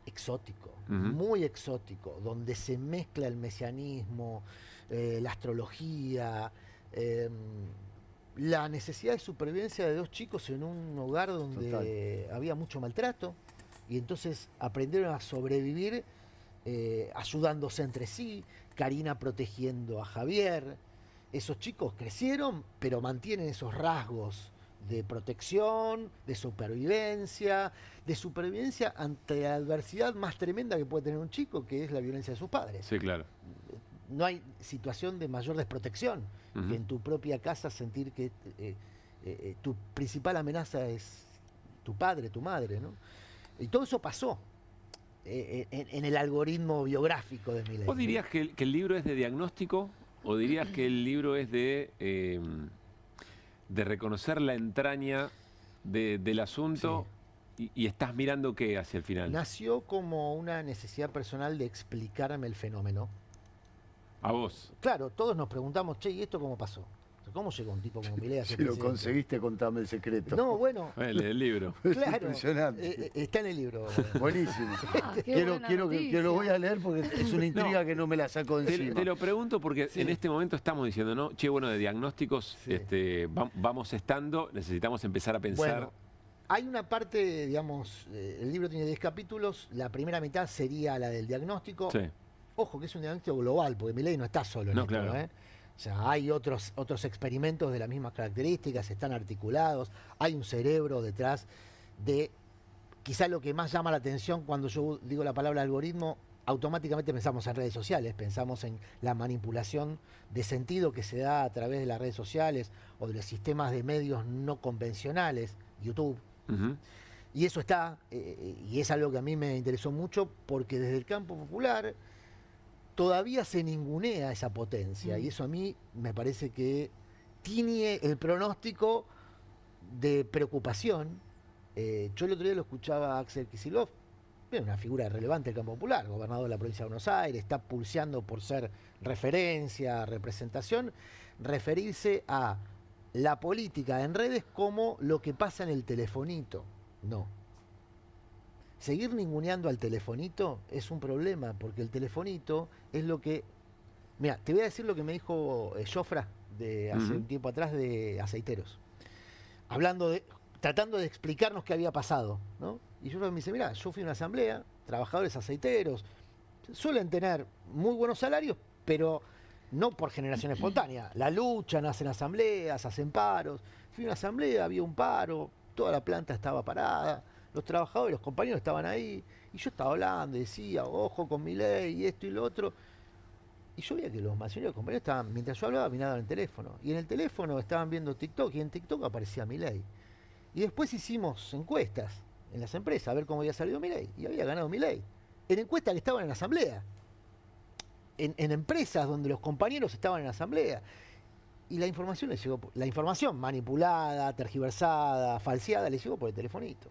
exótico, muy exótico, donde se mezcla el mesianismo, la astrología, la necesidad de supervivencia de 2 chicos en un hogar donde había mucho maltrato, y entonces aprendieron a sobrevivir ayudándose entre sí, Karina protegiendo a Javier. Esos chicos crecieron, pero mantienen esos rasgos de protección, de supervivencia ante la adversidad más tremenda que puede tener un chico, que es la violencia de sus padres. Sí, claro. No hay situación de mayor desprotección que en tu propia casa sentir que tu principal amenaza es tu padre, tu madre, ¿no? Y todo eso pasó en el algoritmo biográfico de Milei. ¿Vos dirías que el libro es de diagnóstico? ¿O dirías que el libro es de reconocer la entraña del asunto y estás mirando qué hacia el final? Nació como una necesidad personal de explicarme el fenómeno. ¿A vos? Claro, todos nos preguntamos, che, ¿y esto cómo pasó? ¿Cómo llegó un tipo como Milei a ser presidente? Si lo conseguiste, contame el secreto. No, bueno. El libro. Claro, impresionante. Está en el libro. Buenísimo. Quiero que lo voy a leer porque es una intriga que no me la saco de encima. Te lo pregunto porque en este momento estamos diciendo, ¿no? Che, bueno, de diagnósticos vamos estando, necesitamos empezar a pensar. Bueno, hay una parte, digamos, el libro tiene 10 capítulos, la primera mitad sería la del diagnóstico. Ojo, que es un diagnóstico global, porque Milei no está solo en esto, claro. O sea, hay otros experimentos de las mismas características, están articulados, hay un cerebro detrás de... Quizá lo que más llama la atención cuando yo digo la palabra algoritmo, automáticamente pensamos en redes sociales, pensamos en la manipulación de sentido que se da a través de las redes sociales o de los sistemas de medios no convencionales, YouTube. Y eso está, y es algo que a mí me interesó mucho porque desde el campo popular todavía se ningunea esa potencia y eso a mí me parece que tiene el pronóstico de preocupación. Yo el otro día lo escuchaba a Axel Kicillof, una figura relevante del campo popular, gobernador de la provincia de Buenos Aires, está pulseando por ser referencia, representación, referirse a la política en redes como lo que pasa en el telefonito. No. Seguir ninguneando al telefonito es un problema, porque el telefonito es lo que... Mira, te voy a decir lo que me dijo Jofra de hace un tiempo atrás de Aceiteros. Tratando de explicarnos qué había pasado, ¿no? Y Jofra me dice, mira, yo fui a una asamblea, trabajadores aceiteros, suelen tener muy buenos salarios, pero no por generación espontánea. La luchan, hacen asambleas, hacen paros. Fui a una asamblea, había un paro, toda la planta estaba parada, los trabajadores, los compañeros estaban ahí, y yo estaba hablando y decía, ojo con mi ley, y esto y lo otro. Y yo veía que los mayoría de los compañeros estaban, mientras yo hablaba, miraban el teléfono. Y en el teléfono estaban viendo TikTok, y en TikTok aparecía mi ley. Y después hicimos encuestas en las empresas a ver cómo había salido mi ley. Y había ganado mi ley. En encuestas que estaban en la asamblea. En empresas donde los compañeros estaban en la asamblea. Y la información les llegó, la información manipulada, tergiversada, falseada, les llegó por el telefonito.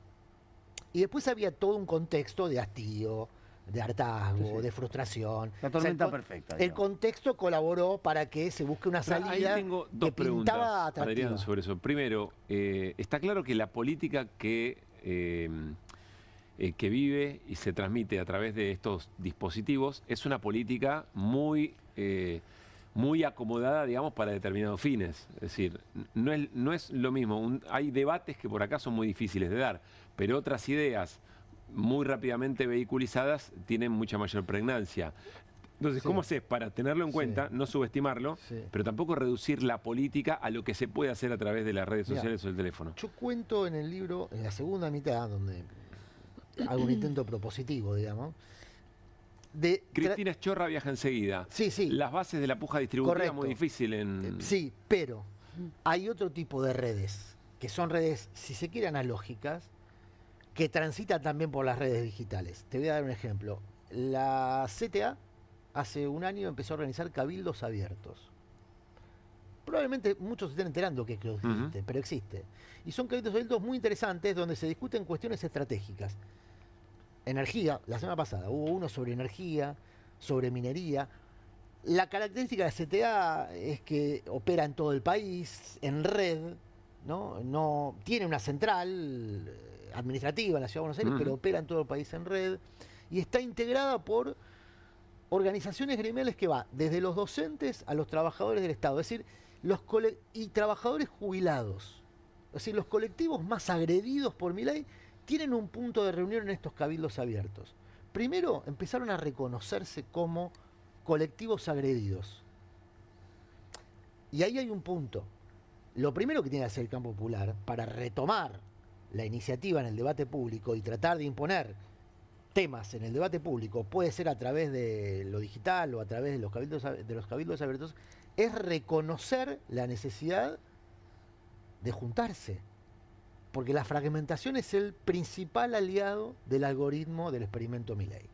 Y después había todo un contexto de hastío, de hartazgo, de frustración. La tormenta perfecta. El contexto colaboró para que se busque una salida. Ahí tengo dos preguntas, Adrián, sobre eso. Primero, está claro que la política que vive y se transmite a través de estos dispositivos es una política muy acomodada, digamos, para determinados fines. Es decir, no es lo mismo. Hay debates que por acá son muy difíciles de dar, pero otras ideas muy rápidamente vehiculizadas tienen mucha mayor pregnancia. Entonces, ¿cómo haces para tenerlo en cuenta, no subestimarlo, pero tampoco reducir la política a lo que se puede hacer a través de las redes sociales o el teléfono? Yo cuento en el libro, en la segunda mitad, donde hago un intento propositivo, digamos, Cristina Schorra viaja enseguida. Las bases de la puja distributiva es muy difícil en... Sí, pero hay otro tipo de redes, que son redes, si se quiere, analógicas, que transitan también por las redes digitales. Te voy a dar un ejemplo. La CTA hace un año empezó a organizar cabildos abiertos. Probablemente muchos se estén enterando que existe, pero existe. Y son cabildos abiertos muy interesantes donde se discuten cuestiones estratégicas. Energía, la semana pasada hubo uno sobre energía, sobre minería. La característica de la CTA es que opera en todo el país, en red, no tiene una central administrativa en la Ciudad de Buenos Aires, pero opera en todo el país en red y está integrada por organizaciones gremiales que va desde los docentes a los trabajadores del Estado, es decir, y trabajadores jubilados. Es decir, los colectivos más agredidos por Milei tienen un punto de reunión en estos cabildos abiertos. Primero, empezaron a reconocerse como colectivos agredidos. Y ahí hay un punto. Lo primero que tiene que hacer el campo popular para retomar la iniciativa en el debate público y tratar de imponer temas en el debate público, puede ser a través de lo digital o a través de los cabildos abiertos, es reconocer la necesidad de juntarse. Porque la fragmentación es el principal aliado del algoritmo del experimento Milei.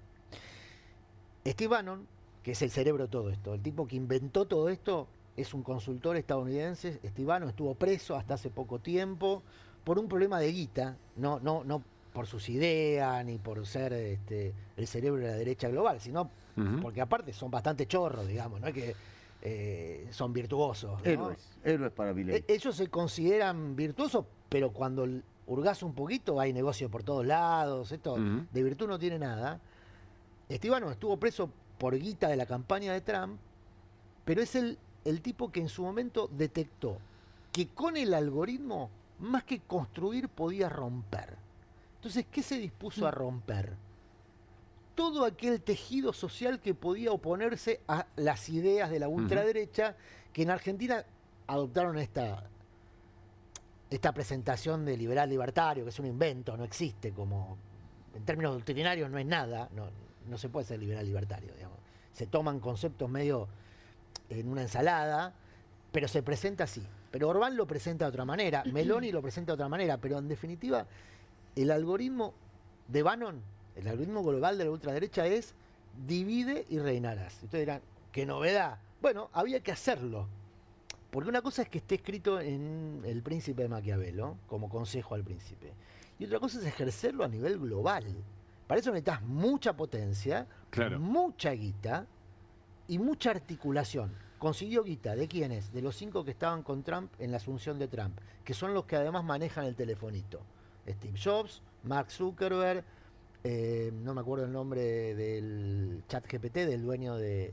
Steve Bannon, que es el cerebro de todo esto, el tipo que inventó todo esto, es un consultor estadounidense. Steve Bannon estuvo preso hasta hace poco tiempo por un problema de guita, no por sus ideas ni por ser el cerebro de la derecha global, sino porque aparte son bastante chorros, digamos, no es que son virtuosos, ¿no? Héroes para Milei. Ellos se consideran virtuosos, pero cuando hurgas un poquito hay negocio por todos lados, esto de virtud no tiene nada. Steve Bannon estuvo preso por guita de la campaña de Trump, pero es el tipo que en su momento detectó que con el algoritmo, más que construir, podía romper. Entonces, ¿qué se dispuso a romper? todo aquel tejido social que podía oponerse a las ideas de la ultraderecha, que en Argentina adoptaron esta presentación de liberal libertario, que es un invento, no existe, como en términos doctrinarios no es nada, no se puede ser liberal libertario, digamos. Se toman conceptos medio en una ensalada, pero se presenta así. Pero Orbán lo presenta de otra manera, Meloni lo presenta de otra manera, pero en definitiva el algoritmo de Bannon, el algoritmo global de la ultraderecha es divide y reinarás. Ustedes dirán, ¿qué novedad? Bueno, había que hacerlo. Porque una cosa es que esté escrito en El Príncipe de Maquiavelo, como consejo al príncipe. Y otra cosa es ejercerlo a nivel global. Para eso necesitas mucha potencia, mucha guita y mucha articulación. Consiguió guita, ¿de quiénes? De los 5 que estaban con Trump en la asunción de Trump, que son los que además manejan el telefonito. Steve Jobs, Mark Zuckerberg, no me acuerdo el nombre del ChatGPT, del dueño de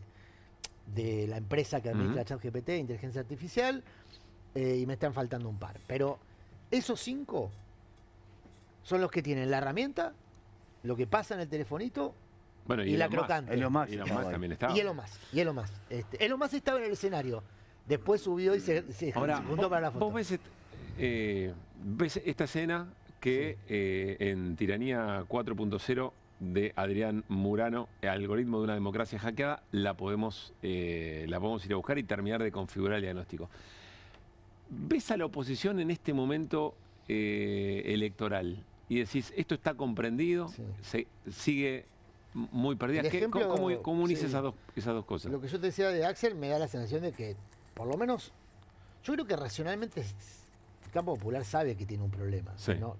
la empresa que administra ChatGPT, inteligencia artificial, y me están faltando un par. Pero esos 5 son los que tienen la herramienta, lo que pasa en el telefonito, bueno, y la crocante. Elon Musk también estaba. Y Elon Musk. Elon Musk estaba en el escenario. Después subió y se juntó para la foto. ¿Vos ves esta escena que en Tiranía 4.0 de Adrián Murano, el algoritmo de una democracia hackeada, la podemos ir a buscar y terminar de configurar el diagnóstico? ¿Ves a la oposición en este momento electoral y decís, esto está comprendido, se sigue muy perdida? ¿Cómo unís esas dos cosas? Lo que yo te decía de Axel me da la sensación de que, por lo menos, yo creo que racionalmente el campo popular sabe que tiene un problema,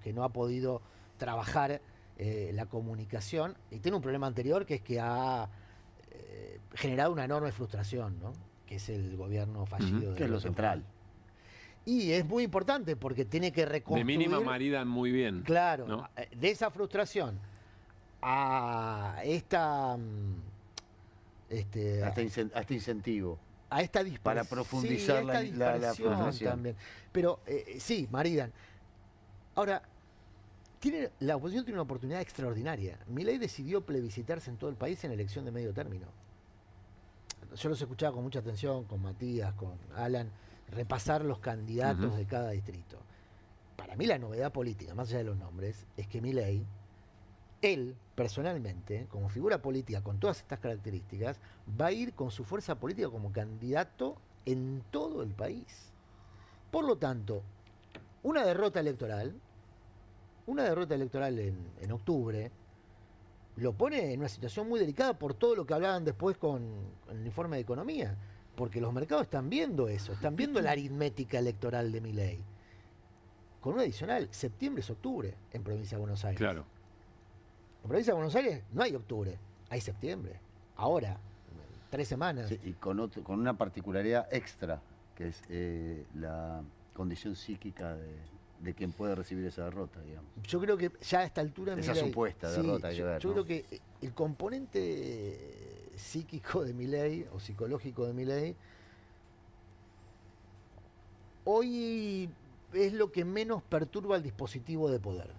que no ha podido trabajar la comunicación, y tiene un problema anterior, que es que ha generado una enorme frustración, ¿no? Que es el gobierno fallido. Que es lo central. Y es muy importante porque tiene que reconstruir... De mínima maridan muy bien. Claro, ¿no? De esa frustración a esta... a este incentivo. A esta dispersión. Para profundizar la frustración también. Pero sí, maridan. Ahora, la oposición tiene una oportunidad extraordinaria. Milei decidió plebiscitarse en todo el país en elección de medio término. Yo los escuchaba con mucha atención, con Matías, con Alan, repasar los candidatos de cada distrito. Para mí la novedad política, más allá de los nombres, es que Milei, él personalmente, como figura política con todas estas características, va a ir con su fuerza política como candidato en todo el país. Por lo tanto, una derrota electoral en octubre lo pone en una situación muy delicada por todo lo que hablaban después con el informe de economía, porque los mercados están viendo eso, están viendo la aritmética electoral de Milei. Con un adicional, septiembre es octubre en Provincia de Buenos Aires. Claro. En Provincia de Buenos Aires no hay octubre, hay septiembre. Ahora, 3 semanas. Sí, y con una particularidad extra, que es la condición psíquica de quien puede recibir esa derrota, digamos. Yo creo que ya a esta altura... Esa supuesta derrota hay que ver, yo creo que el componente psíquico de Milei, o psicológico de Milei, hoy es lo que menos perturba al dispositivo de poder.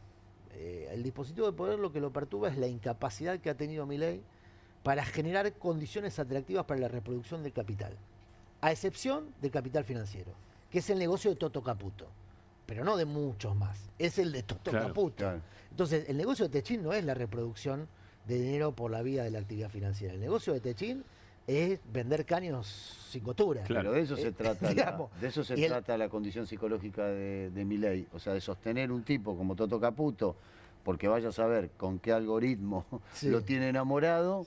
El dispositivo de poder lo que lo perturba es la incapacidad que ha tenido Milei para generar condiciones atractivas para la reproducción del capital, a excepción del capital financiero, que es el negocio de Toto Caputo, pero no de muchos más, es el de Toto Caputo. Claro. Entonces, el negocio de Techín no es la reproducción de dinero por la vía de la actividad financiera. El negocio de Techín es vender caños sin costura. Claro, de eso se trata, trata la condición psicológica de Milei, o sea, de sostener un tipo como Toto Caputo, porque vaya a saber con qué algoritmo lo tiene enamorado,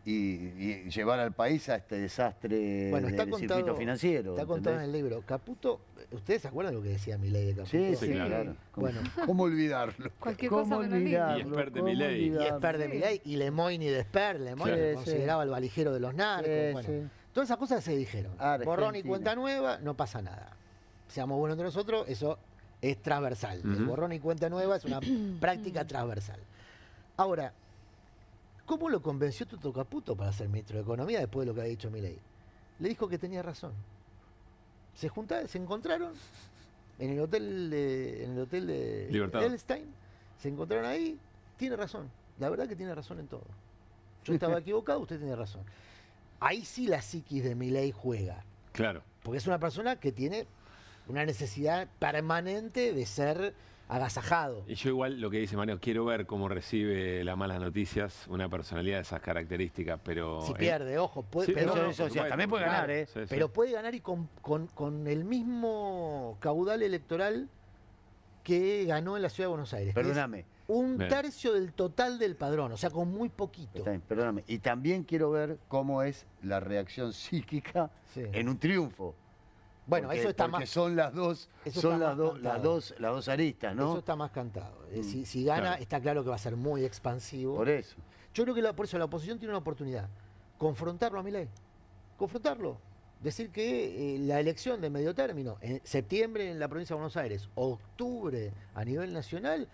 y llevar al país a este desastre del circuito financiero. Está contado en el libro. Caputo, ¿ustedes se acuerdan de lo que decía Milei de Caputo? Sí, claro. Bueno, ¿cómo olvidarlo? Cualquier cosa Y expert de Milei. Y expert de Milei, y Lemoyne de expert. Lemoyne consideraba el valijero de los narcos. Todas esas cosas se dijeron. Borrón y cuenta nueva, no pasa nada. Seamos buenos entre nosotros, eso es transversal. El borrón y cuenta nueva es una práctica transversal. Ahora, ¿cómo lo convenció Toto Caputo para ser ministro de Economía después de lo que había dicho Milei? Le dijo que tenía razón. Se encontraron en el hotel de Edelstein, se encontraron ahí, tiene razón, la verdad que tiene razón en todo. yo estaba equivocado, usted tiene razón. Ahí sí la psiquis de Milei juega. Claro. Porque es una persona que tiene una necesidad permanente de ser agasajado. Y yo igual lo que dice Mario, quiero ver cómo recibe las malas noticias una personalidad de esas características, pero... Si pierde, ojo, puede, sí, pero, también puede ganar, ¿eh? Sí, pero puede ganar y con el mismo caudal electoral que ganó en la Ciudad de Buenos Aires. Perdóname. Un tercio del total del padrón, o sea, con muy poquito. Está bien, perdóname. Y también quiero ver cómo es la reacción psíquica en un triunfo. Bueno, porque, eso está porque más. son las dos, son las dos aristas, ¿no? Eso está más cantado. Si gana, claro, está claro que va a ser muy expansivo. Por eso. Yo creo que por eso la oposición tiene una oportunidad. Confrontarlo a Milei. Confrontarlo. Decir que la elección de medio término, en septiembre en la provincia de Buenos Aires, octubre a nivel nacional,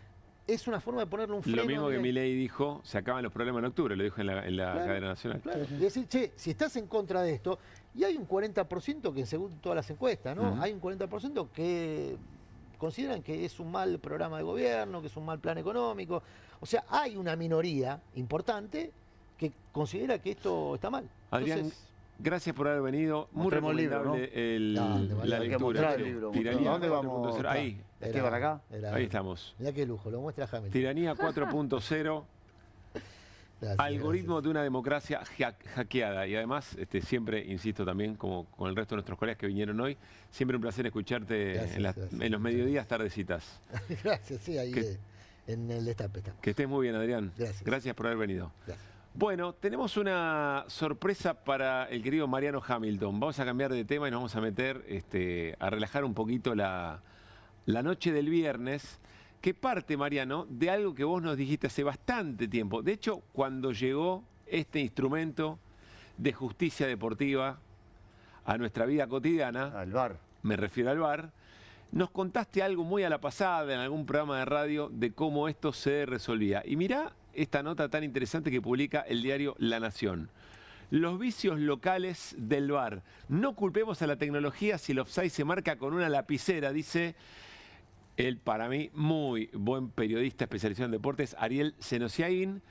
es una forma de ponerle un freno. Lo mismo que Milei dijo, se acaban los problemas en octubre, lo dijo en la cadena nacional. Claro. Es decir, che, si estás en contra de esto, y hay un 40% que según todas las encuestas, ¿no? Hay un 40% que consideran que es un mal programa de gobierno, que es un mal plan económico. O sea, hay una minoría importante que considera que esto está mal. Adrián, entonces, gracias por haber venido. Muy recomendable la lectura. ¿Dónde vamos? Ahí. ¿Esteban acá? Ahí estamos. Mirá qué lujo, lo muestra Hamilton. Tiranía 4.0. Algoritmo de una democracia hackeada. Y además, siempre, insisto también, como con el resto de nuestros colegas que vinieron hoy, siempre un placer escucharte en los mediodías, tardecitas. Gracias, sí, ahí en el destape. Que estés muy bien, Adrián. Gracias por haber venido. Gracias. Bueno, tenemos una sorpresa para el querido Mariano Hamilton. Vamos a cambiar de tema y nos vamos a meter a relajar un poquito la noche del viernes, que parte, Mariano, de algo que vos nos dijiste hace bastante tiempo. De hecho, cuando llegó este instrumento de justicia deportiva a nuestra vida cotidiana, al VAR, me refiero al VAR, nos contaste algo muy a la pasada en algún programa de radio de cómo esto se resolvía. Y mirá esta nota tan interesante que publica el diario La Nación. Los vicios locales del VAR. No culpemos a la tecnología si el offside se marca con una lapicera, dice el, para mí, muy buen periodista especializado en deportes, Ariel Senosiain.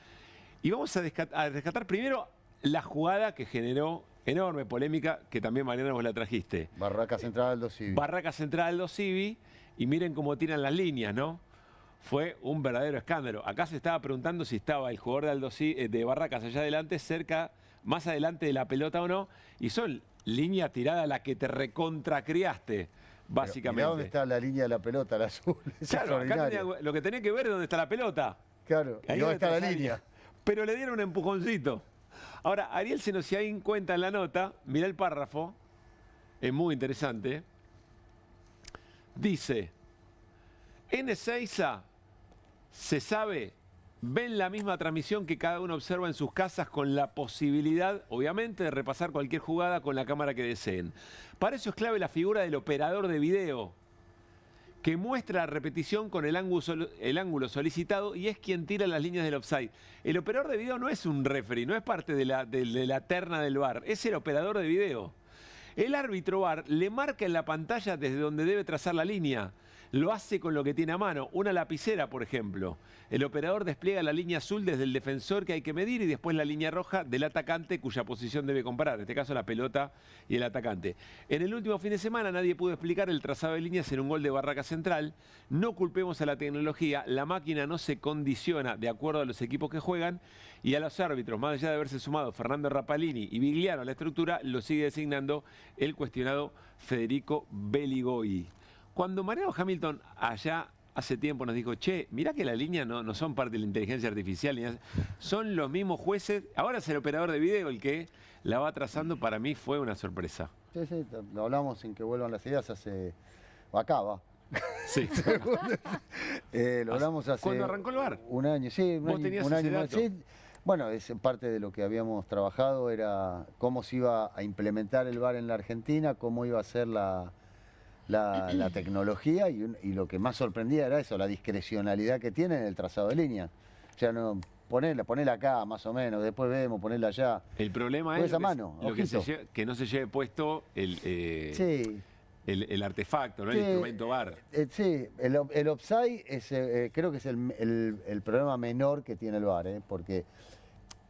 Y vamos a rescatar primero la jugada que generó enorme polémica, que también, Mariano, vos la trajiste. Barraca Central Aldo Civi. Barraca Central Aldo Civi, y miren cómo tiran las líneas, ¿no? Fue un verdadero escándalo. Acá se estaba preguntando si estaba el jugador de Barracas allá adelante, cerca, más adelante de la pelota o no, y son línea tirada a la que te recontracriaste, básicamente. Mirá dónde está la línea de la pelota, la azul. Claro, acá lo que tenía que ver es dónde está la pelota. Claro, ahí dónde está la línea. Pero le dieron un empujoncito. Ahora, Ariel Senosiain cuenta en la nota, mirá el párrafo, es muy interesante. Dice, en Ezeiza se sabe, ven la misma transmisión que cada uno observa en sus casas con la posibilidad, obviamente, de repasar cualquier jugada con la cámara que deseen. Para eso es clave la figura del operador de video, que muestra la repetición con el ángulo solicitado y es quien tira las líneas del offside. El operador de video no es un referee, no es parte de la terna del VAR, es el operador de video. El árbitro VAR le marca en la pantalla desde donde debe trazar la línea. Lo hace con lo que tiene a mano, una lapicera, por ejemplo. El operador despliega la línea azul desde el defensor que hay que medir y después la línea roja del atacante cuya posición debe comparar, en este caso la pelota y el atacante. En el último fin de semana nadie pudo explicar el trazado de líneas en un gol de Barraca Central. No culpemos a la tecnología, la máquina no se condiciona de acuerdo a los equipos que juegan y a los árbitros, más allá de haberse sumado Fernando Rapalini y Vigliano a la estructura, lo sigue designando el cuestionado Federico Beligoy. Cuando Mariano Hamilton allá hace tiempo nos dijo, che, mirá que la línea no son parte de la inteligencia artificial, son los mismos jueces, ahora es el operador de video el que la va trazando, para mí fue una sorpresa. Sí, lo hablamos en que vuelvan las ideas acaba. Sí. Lo hablamos hace... ¿Cuándo arrancó el VAR? Un año, sí. ¿Vos tenías ese dato? Sí. Bueno, es parte de lo que habíamos trabajado, era cómo se iba a implementar el VAR en la Argentina, cómo iba a ser la tecnología y lo que más sorprendía era eso, la discrecionalidad que tiene en el trazado de línea. O sea, no, ponela acá más o menos, después vemos, ponela allá. El problema es que no se lleve puesto el artefacto, ¿no? El instrumento VAR. Sí, el offside es, creo que es el problema menor que tiene el VAR, porque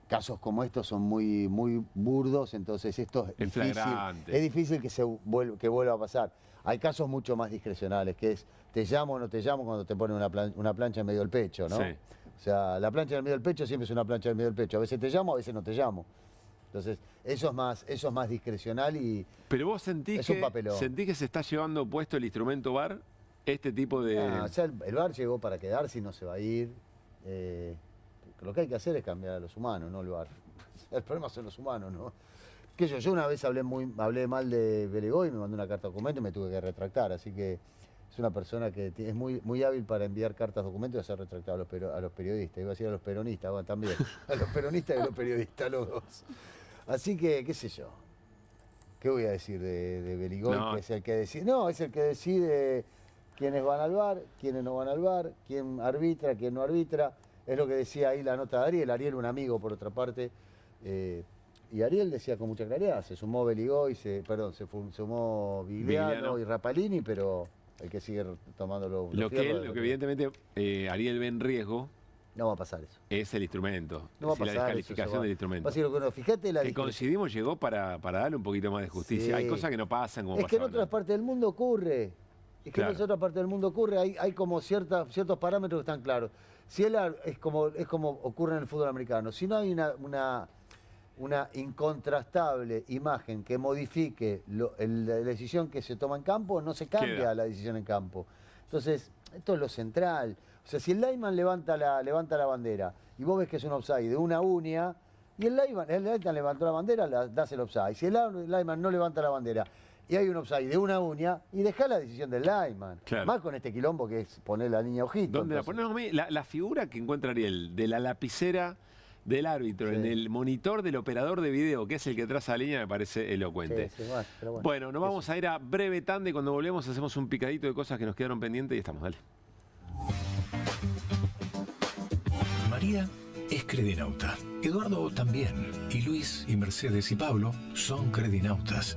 casos como estos son muy burdos, entonces esto es difícil que vuelva a pasar. Hay casos mucho más discrecionales, que es te llamo o no te llamo cuando te ponen una plancha en medio del pecho, ¿no? Sí. O sea, la plancha en medio del pecho siempre es una plancha en medio del pecho. A veces te llamo, a veces no te llamo. Entonces, eso es más discrecional y Pero vos sentís que se está llevando puesto el instrumento VAR, este tipo de... O sea, el VAR llegó para quedarse y no se va a ir. Lo que hay que hacer es cambiar a los humanos, no el VAR. El problema son los humanos, ¿no? Yo una vez hablé mal de Belegoy, me mandó una carta documento y me tuve que retractar, así que es una persona que es muy hábil para enviar cartas documentos y hacer retractar a los periodistas. Iba a decir a los peronistas, bueno, también. A los peronistas y a los periodistas, los dos. Así que, qué sé yo. ¿Qué voy a decir de Belegoy? No. Que es el que decide. No, es el que decide quiénes van al VAR, quiénes no van al VAR, quién arbitra, quién no arbitra. Es lo que decía ahí la nota de Ariel. Ariel, un amigo, por otra parte. Y Ariel decía con mucha claridad, se sumó Belegoy, se sumó Vigliano y Rapalini, pero hay que seguir tomando lo que evidentemente Ariel ve en riesgo. No va a pasar eso. Es el instrumento. No va a pasar la descalificación del instrumento. Fíjate la que coincidimos llegó para darle un poquito más de justicia. Sí. Hay cosas que no pasan como que en otras partes del mundo ocurre. Es que en otras partes del mundo ocurre. Hay como ciertos parámetros que están claros. Si es como ocurre en el fútbol americano. Si no hay una incontrastable imagen que modifique la decisión que se toma en campo, no se cambia la decisión en campo. Entonces, esto es lo central. O sea, si el lineman levanta la bandera y vos ves que es un offside de una uña, y el lineman levantó la bandera, das el offside. Si el lineman no levanta la bandera y hay un offside de una uña, y dejá la decisión del lineman. Claro. Más con este quilombo que es poner la niña ojito. ¿Dónde la ponemos? La figura que encuentra Ariel de la lapicera del árbitro en el monitor del operador de video, que es el que traza la línea, me parece elocuente. Bueno, nos vamos a ir a breve tanda y cuando volvemos hacemos un picadito de cosas que nos quedaron pendientes y estamos, dale. María es credinauta, Eduardo también, y Luis y Mercedes y Pablo son credinautas.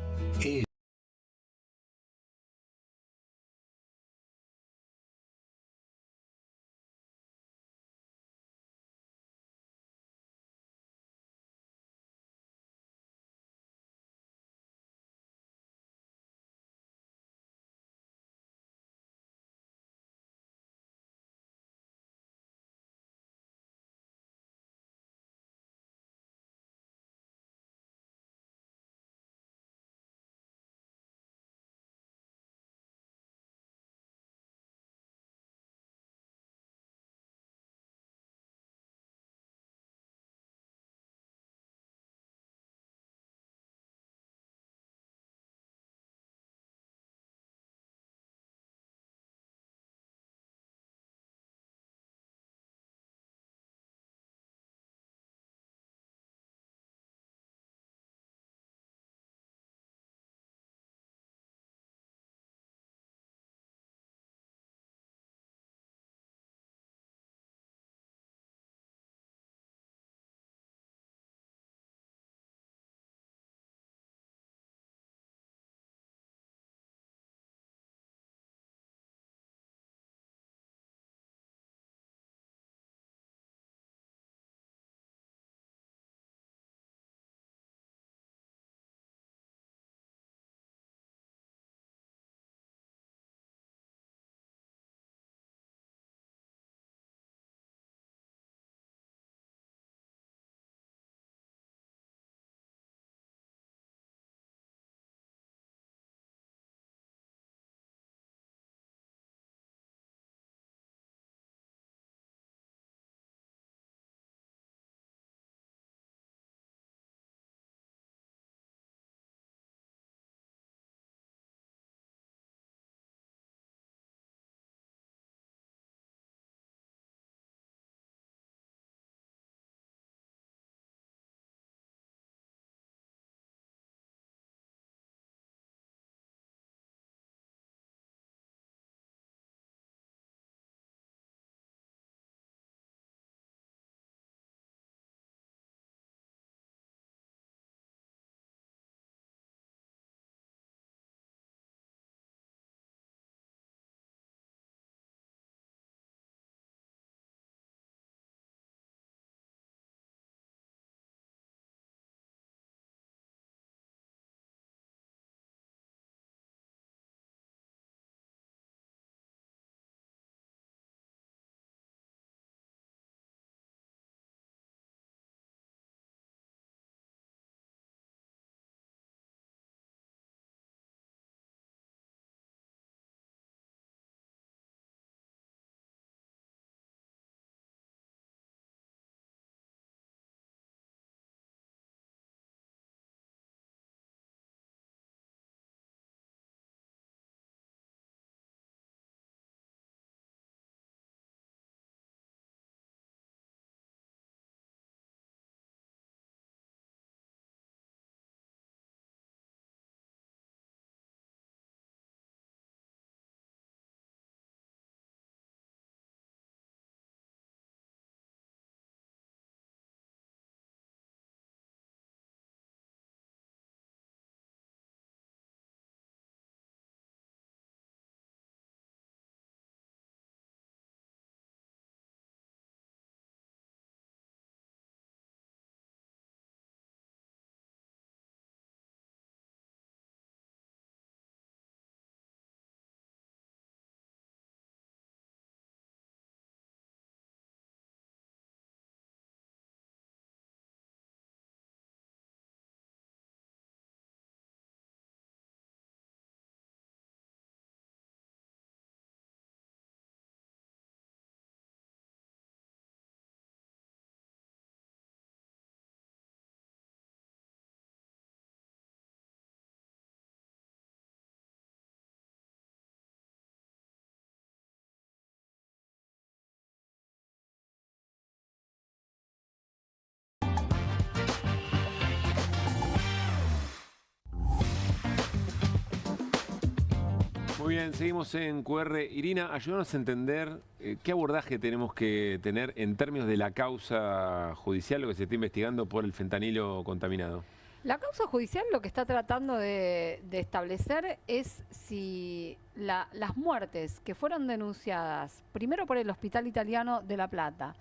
Muy bien, seguimos en QR. Irina, ayúdanos a entender qué abordaje tenemos que tener en términos de la causa judicial, lo que se está investigando por el fentanilo contaminado. La causa judicial lo que está tratando de establecer es si las muertes que fueron denunciadas primero por el Hospital Italiano de La Plata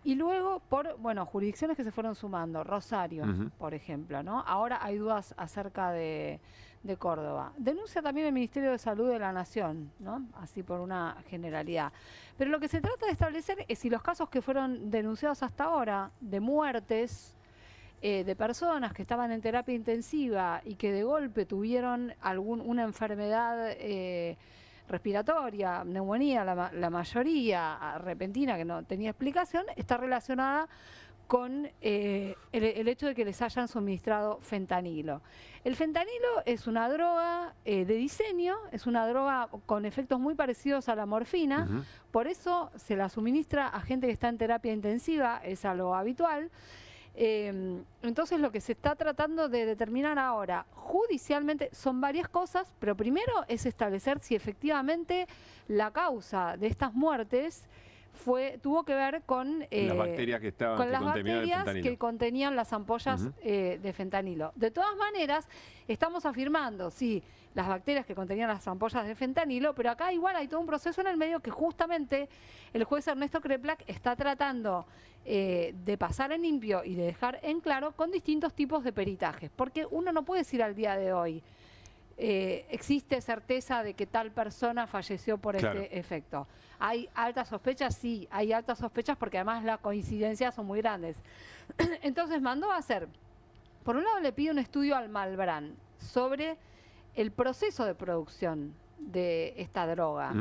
y luego por, bueno, jurisdicciones que se fueron sumando, Rosario, por ejemplo, ¿no? Ahora hay dudas acerca de Córdoba. Denuncia también el Ministerio de Salud de la Nación, ¿no? Así por una generalidad. Pero lo que se trata de establecer es si los casos que fueron denunciados hasta ahora de muertes de personas que estaban en terapia intensiva y que de golpe tuvieron una enfermedad respiratoria, neumonía, la mayoría repentina que no tenía explicación, está relacionada con el hecho de que les hayan suministrado fentanilo. El fentanilo es una droga de diseño, es una droga con efectos muy parecidos a la morfina, por eso se la suministra a gente que está en terapia intensiva, es algo habitual. Entonces lo que se está tratando de determinar ahora judicialmente son varias cosas, pero primero es establecer si efectivamente la causa de estas muertes tuvo que ver con las bacterias que estaban con las bacterias que contenían las ampollas de fentanilo. De todas maneras, estamos afirmando, sí, las bacterias que contenían las ampollas de fentanilo, pero acá igual hay todo un proceso en el medio que justamente el juez Ernesto Kreplak está tratando de pasar en limpio y de dejar en claro con distintos tipos de peritajes, porque uno no puede decir al día de hoy existe certeza de que tal persona falleció por este efecto. ¿Hay altas sospechas? Sí, hay altas sospechas porque además las coincidencias son muy grandes. Entonces mandó a hacer, por un lado le pide un estudio al Malbrán sobre el proceso de producción de esta droga.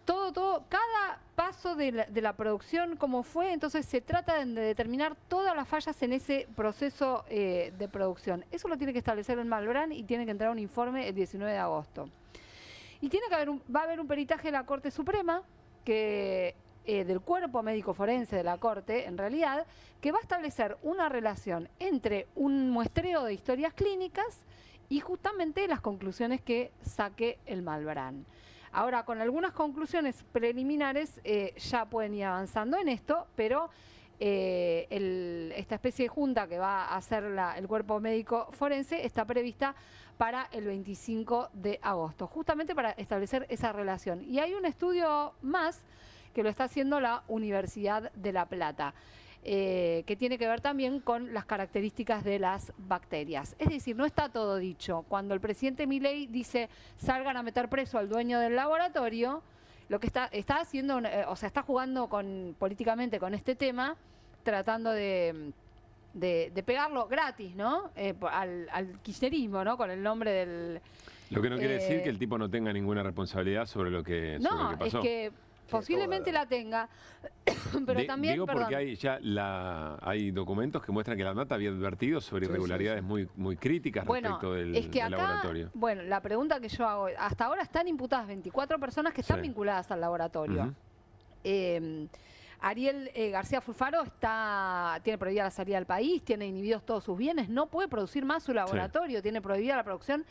Cada paso de la producción, cómo fue, entonces se trata de determinar todas las fallas en ese proceso de producción. Eso lo tiene que establecer el Malbrán y tiene que entrar un informe el 19 de agosto. Y tiene que va a haber un peritaje de la Corte Suprema, del cuerpo médico forense de la Corte, en realidad, que va a establecer una relación entre un muestreo de historias clínicas y justamente las conclusiones que saque el Malbrán. Ahora, con algunas conclusiones preliminares ya pueden ir avanzando en esto, pero esta especie de junta que va a hacer el cuerpo médico forense está prevista para el 25 de agosto, justamente para establecer esa relación. Y hay un estudio más que lo está haciendo la Universidad de La Plata, que tiene que ver también con las características de las bacterias. Es decir, no está todo dicho. Cuando el presidente Milei dice salgan a meter preso al dueño del laboratorio, lo que está haciendo, o sea, está jugando políticamente con este tema, tratando de pegarlo gratis, ¿no? Al kirchnerismo, ¿no? Con el nombre del... Lo que no quiere decir que el tipo no tenga ninguna responsabilidad sobre lo que pasó. No, es que posiblemente la tenga, pero también, digo porque hay documentos que muestran que la nota había advertido sobre irregularidades muy críticas respecto del laboratorio. Bueno, la pregunta que yo hago, hasta ahora están imputadas 24 personas que están vinculadas al laboratorio. Ariel García Fulfaro tiene prohibida la salida del país, tiene inhibidos todos sus bienes, no puede producir más su laboratorio, tiene prohibida la producción.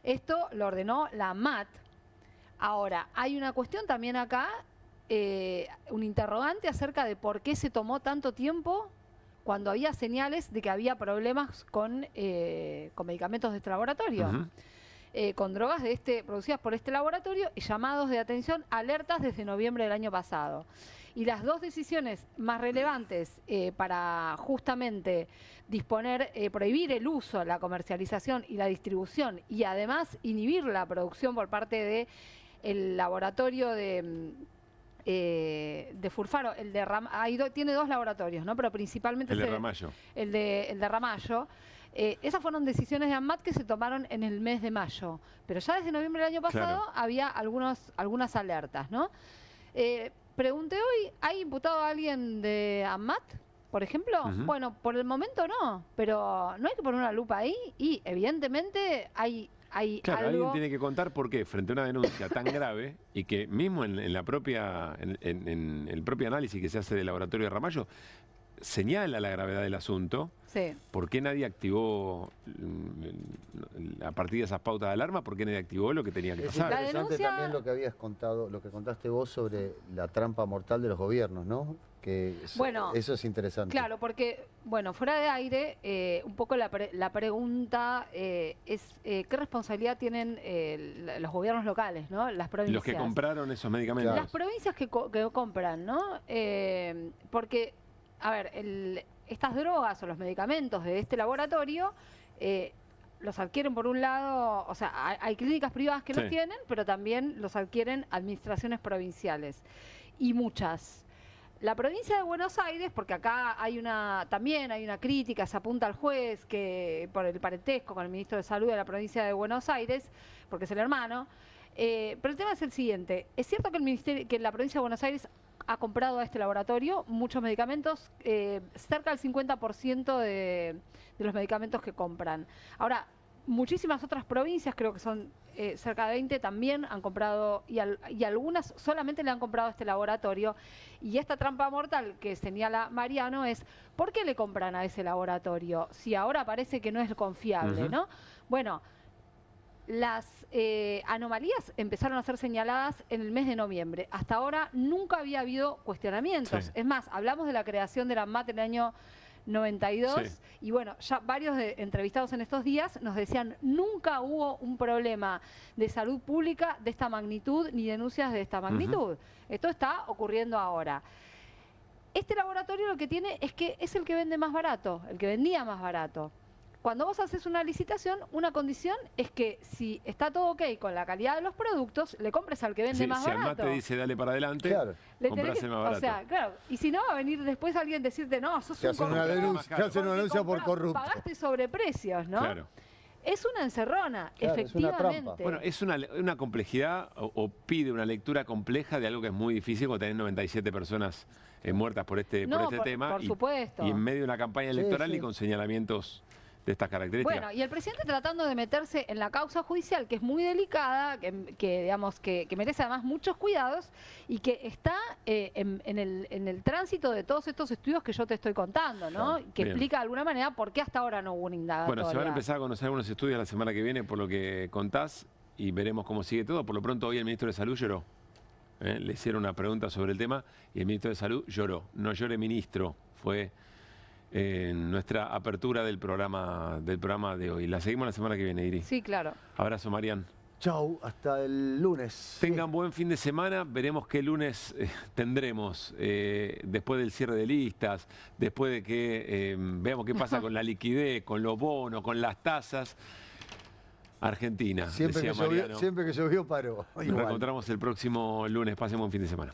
Esto lo ordenó la ANMAT. Ahora, hay una cuestión también acá, un interrogante acerca de por qué se tomó tanto tiempo cuando había señales de que había problemas con medicamentos de este laboratorio, con drogas producidas por este laboratorio y llamados de atención, alertas desde noviembre del año pasado. Y las dos decisiones más relevantes para justamente prohibir el uso, la comercialización y la distribución y además inhibir la producción por parte del laboratorio de Fulfaro, tiene dos laboratorios, ¿no? Pero principalmente el de Ramallo. El de Ramallo. Esas fueron decisiones de ANMAT que se tomaron en el mes de mayo, pero ya desde noviembre del año pasado había algunas alertas, ¿no? Pregunté hoy, ¿hay imputado a alguien de ANMAT, por ejemplo? Bueno, por el momento no, pero no hay que poner una lupa ahí y evidentemente hay claro, algo... alguien tiene que contar por qué, frente a una denuncia tan grave, y que mismo en el propio análisis que se hace del laboratorio de Ramallo, señala la gravedad del asunto. Sí. ¿Por qué nadie activó, a partir de esas pautas de alarma, por qué nadie activó lo que tenía que pasar? Es interesante también lo que habías contado, lo que contaste vos sobre la trampa mortal de los gobiernos, ¿no? Bueno, eso es interesante. Claro, porque, bueno, fuera de aire, un poco la pregunta es ¿qué responsabilidad tienen los gobiernos locales, ¿no? Las provincias. Los que compraron esos medicamentos. Las provincias que compran, ¿no? Porque, a ver, estas drogas o los medicamentos de este laboratorio los adquieren por un lado, o sea, hay clínicas privadas que los tienen, pero también los adquieren administraciones provinciales. Y muchas. La provincia de Buenos Aires, porque acá también hay una crítica, se apunta al juez que por el parentesco con el ministro de Salud de la provincia de Buenos Aires, porque es el hermano. Pero el tema es el siguiente: es cierto que la provincia de Buenos Aires ha comprado a este laboratorio muchos medicamentos, cerca del 50% de los medicamentos que compran. Ahora, muchísimas otras provincias, creo que son cerca de 20, también han comprado, y algunas solamente le han comprado a este laboratorio. Y esta trampa mortal que señala Mariano es, ¿por qué le compran a ese laboratorio? Si ahora parece que no es confiable, ¿no? Bueno, las anomalías empezaron a ser señaladas en el mes de noviembre. Hasta ahora nunca había habido cuestionamientos. Sí. Es más, hablamos de la creación de la ANMAT en el año 92, y bueno, ya varios entrevistados en estos días nos decían, nunca hubo un problema de salud pública de esta magnitud, ni denuncias de esta magnitud. Esto está ocurriendo ahora. Este laboratorio lo que tiene es que es el que vende más barato, el que vendía más barato. Cuando vos haces una licitación, una condición es que si está todo ok con la calidad de los productos, le compres al que vende más barato. Si Almat te dice dale para adelante, compras el más barato. O sea, claro, y si no va a venir después alguien decirte, no, sos un corrupto. Te hacen una denuncia por corrupto. Pagaste sobreprecios, ¿no? Claro. Es una encerrona, Claro, efectivamente. es una trampa. Bueno, es una complejidad o pide una lectura compleja de algo que es muy difícil cuando tenés 97 personas muertas por este tema. Por supuesto. Y en medio de una campaña electoral y con señalamientos de estas características. Bueno, y el presidente tratando de meterse en la causa judicial, que es muy delicada, que digamos que merece además muchos cuidados y que está en el tránsito de todos estos estudios que yo te estoy contando, ¿no? Claro. Que Bien. explica de alguna manera por qué hasta ahora no hubo un indagatoria. Bueno, se van a empezar a conocer algunos estudios la semana que viene por lo que contás y veremos cómo sigue todo. Por lo pronto hoy el ministro de Salud lloró. Le hicieron una pregunta sobre el tema y el ministro de Salud lloró. No llore, ministro, fue en nuestra apertura del programa de hoy. La seguimos la semana que viene, Iri. Sí, claro. Abrazo, Marian. Chau, hasta el lunes. Tengan buen fin de semana. Veremos qué lunes tendremos después del cierre de listas, después de que veamos qué pasa con la liquidez, con los bonos, con las tasas. Argentina, Siempre decía que llovió, Mariano. siempre que llovió paró. Nos reencontramos el próximo lunes. Pasen buen fin de semana.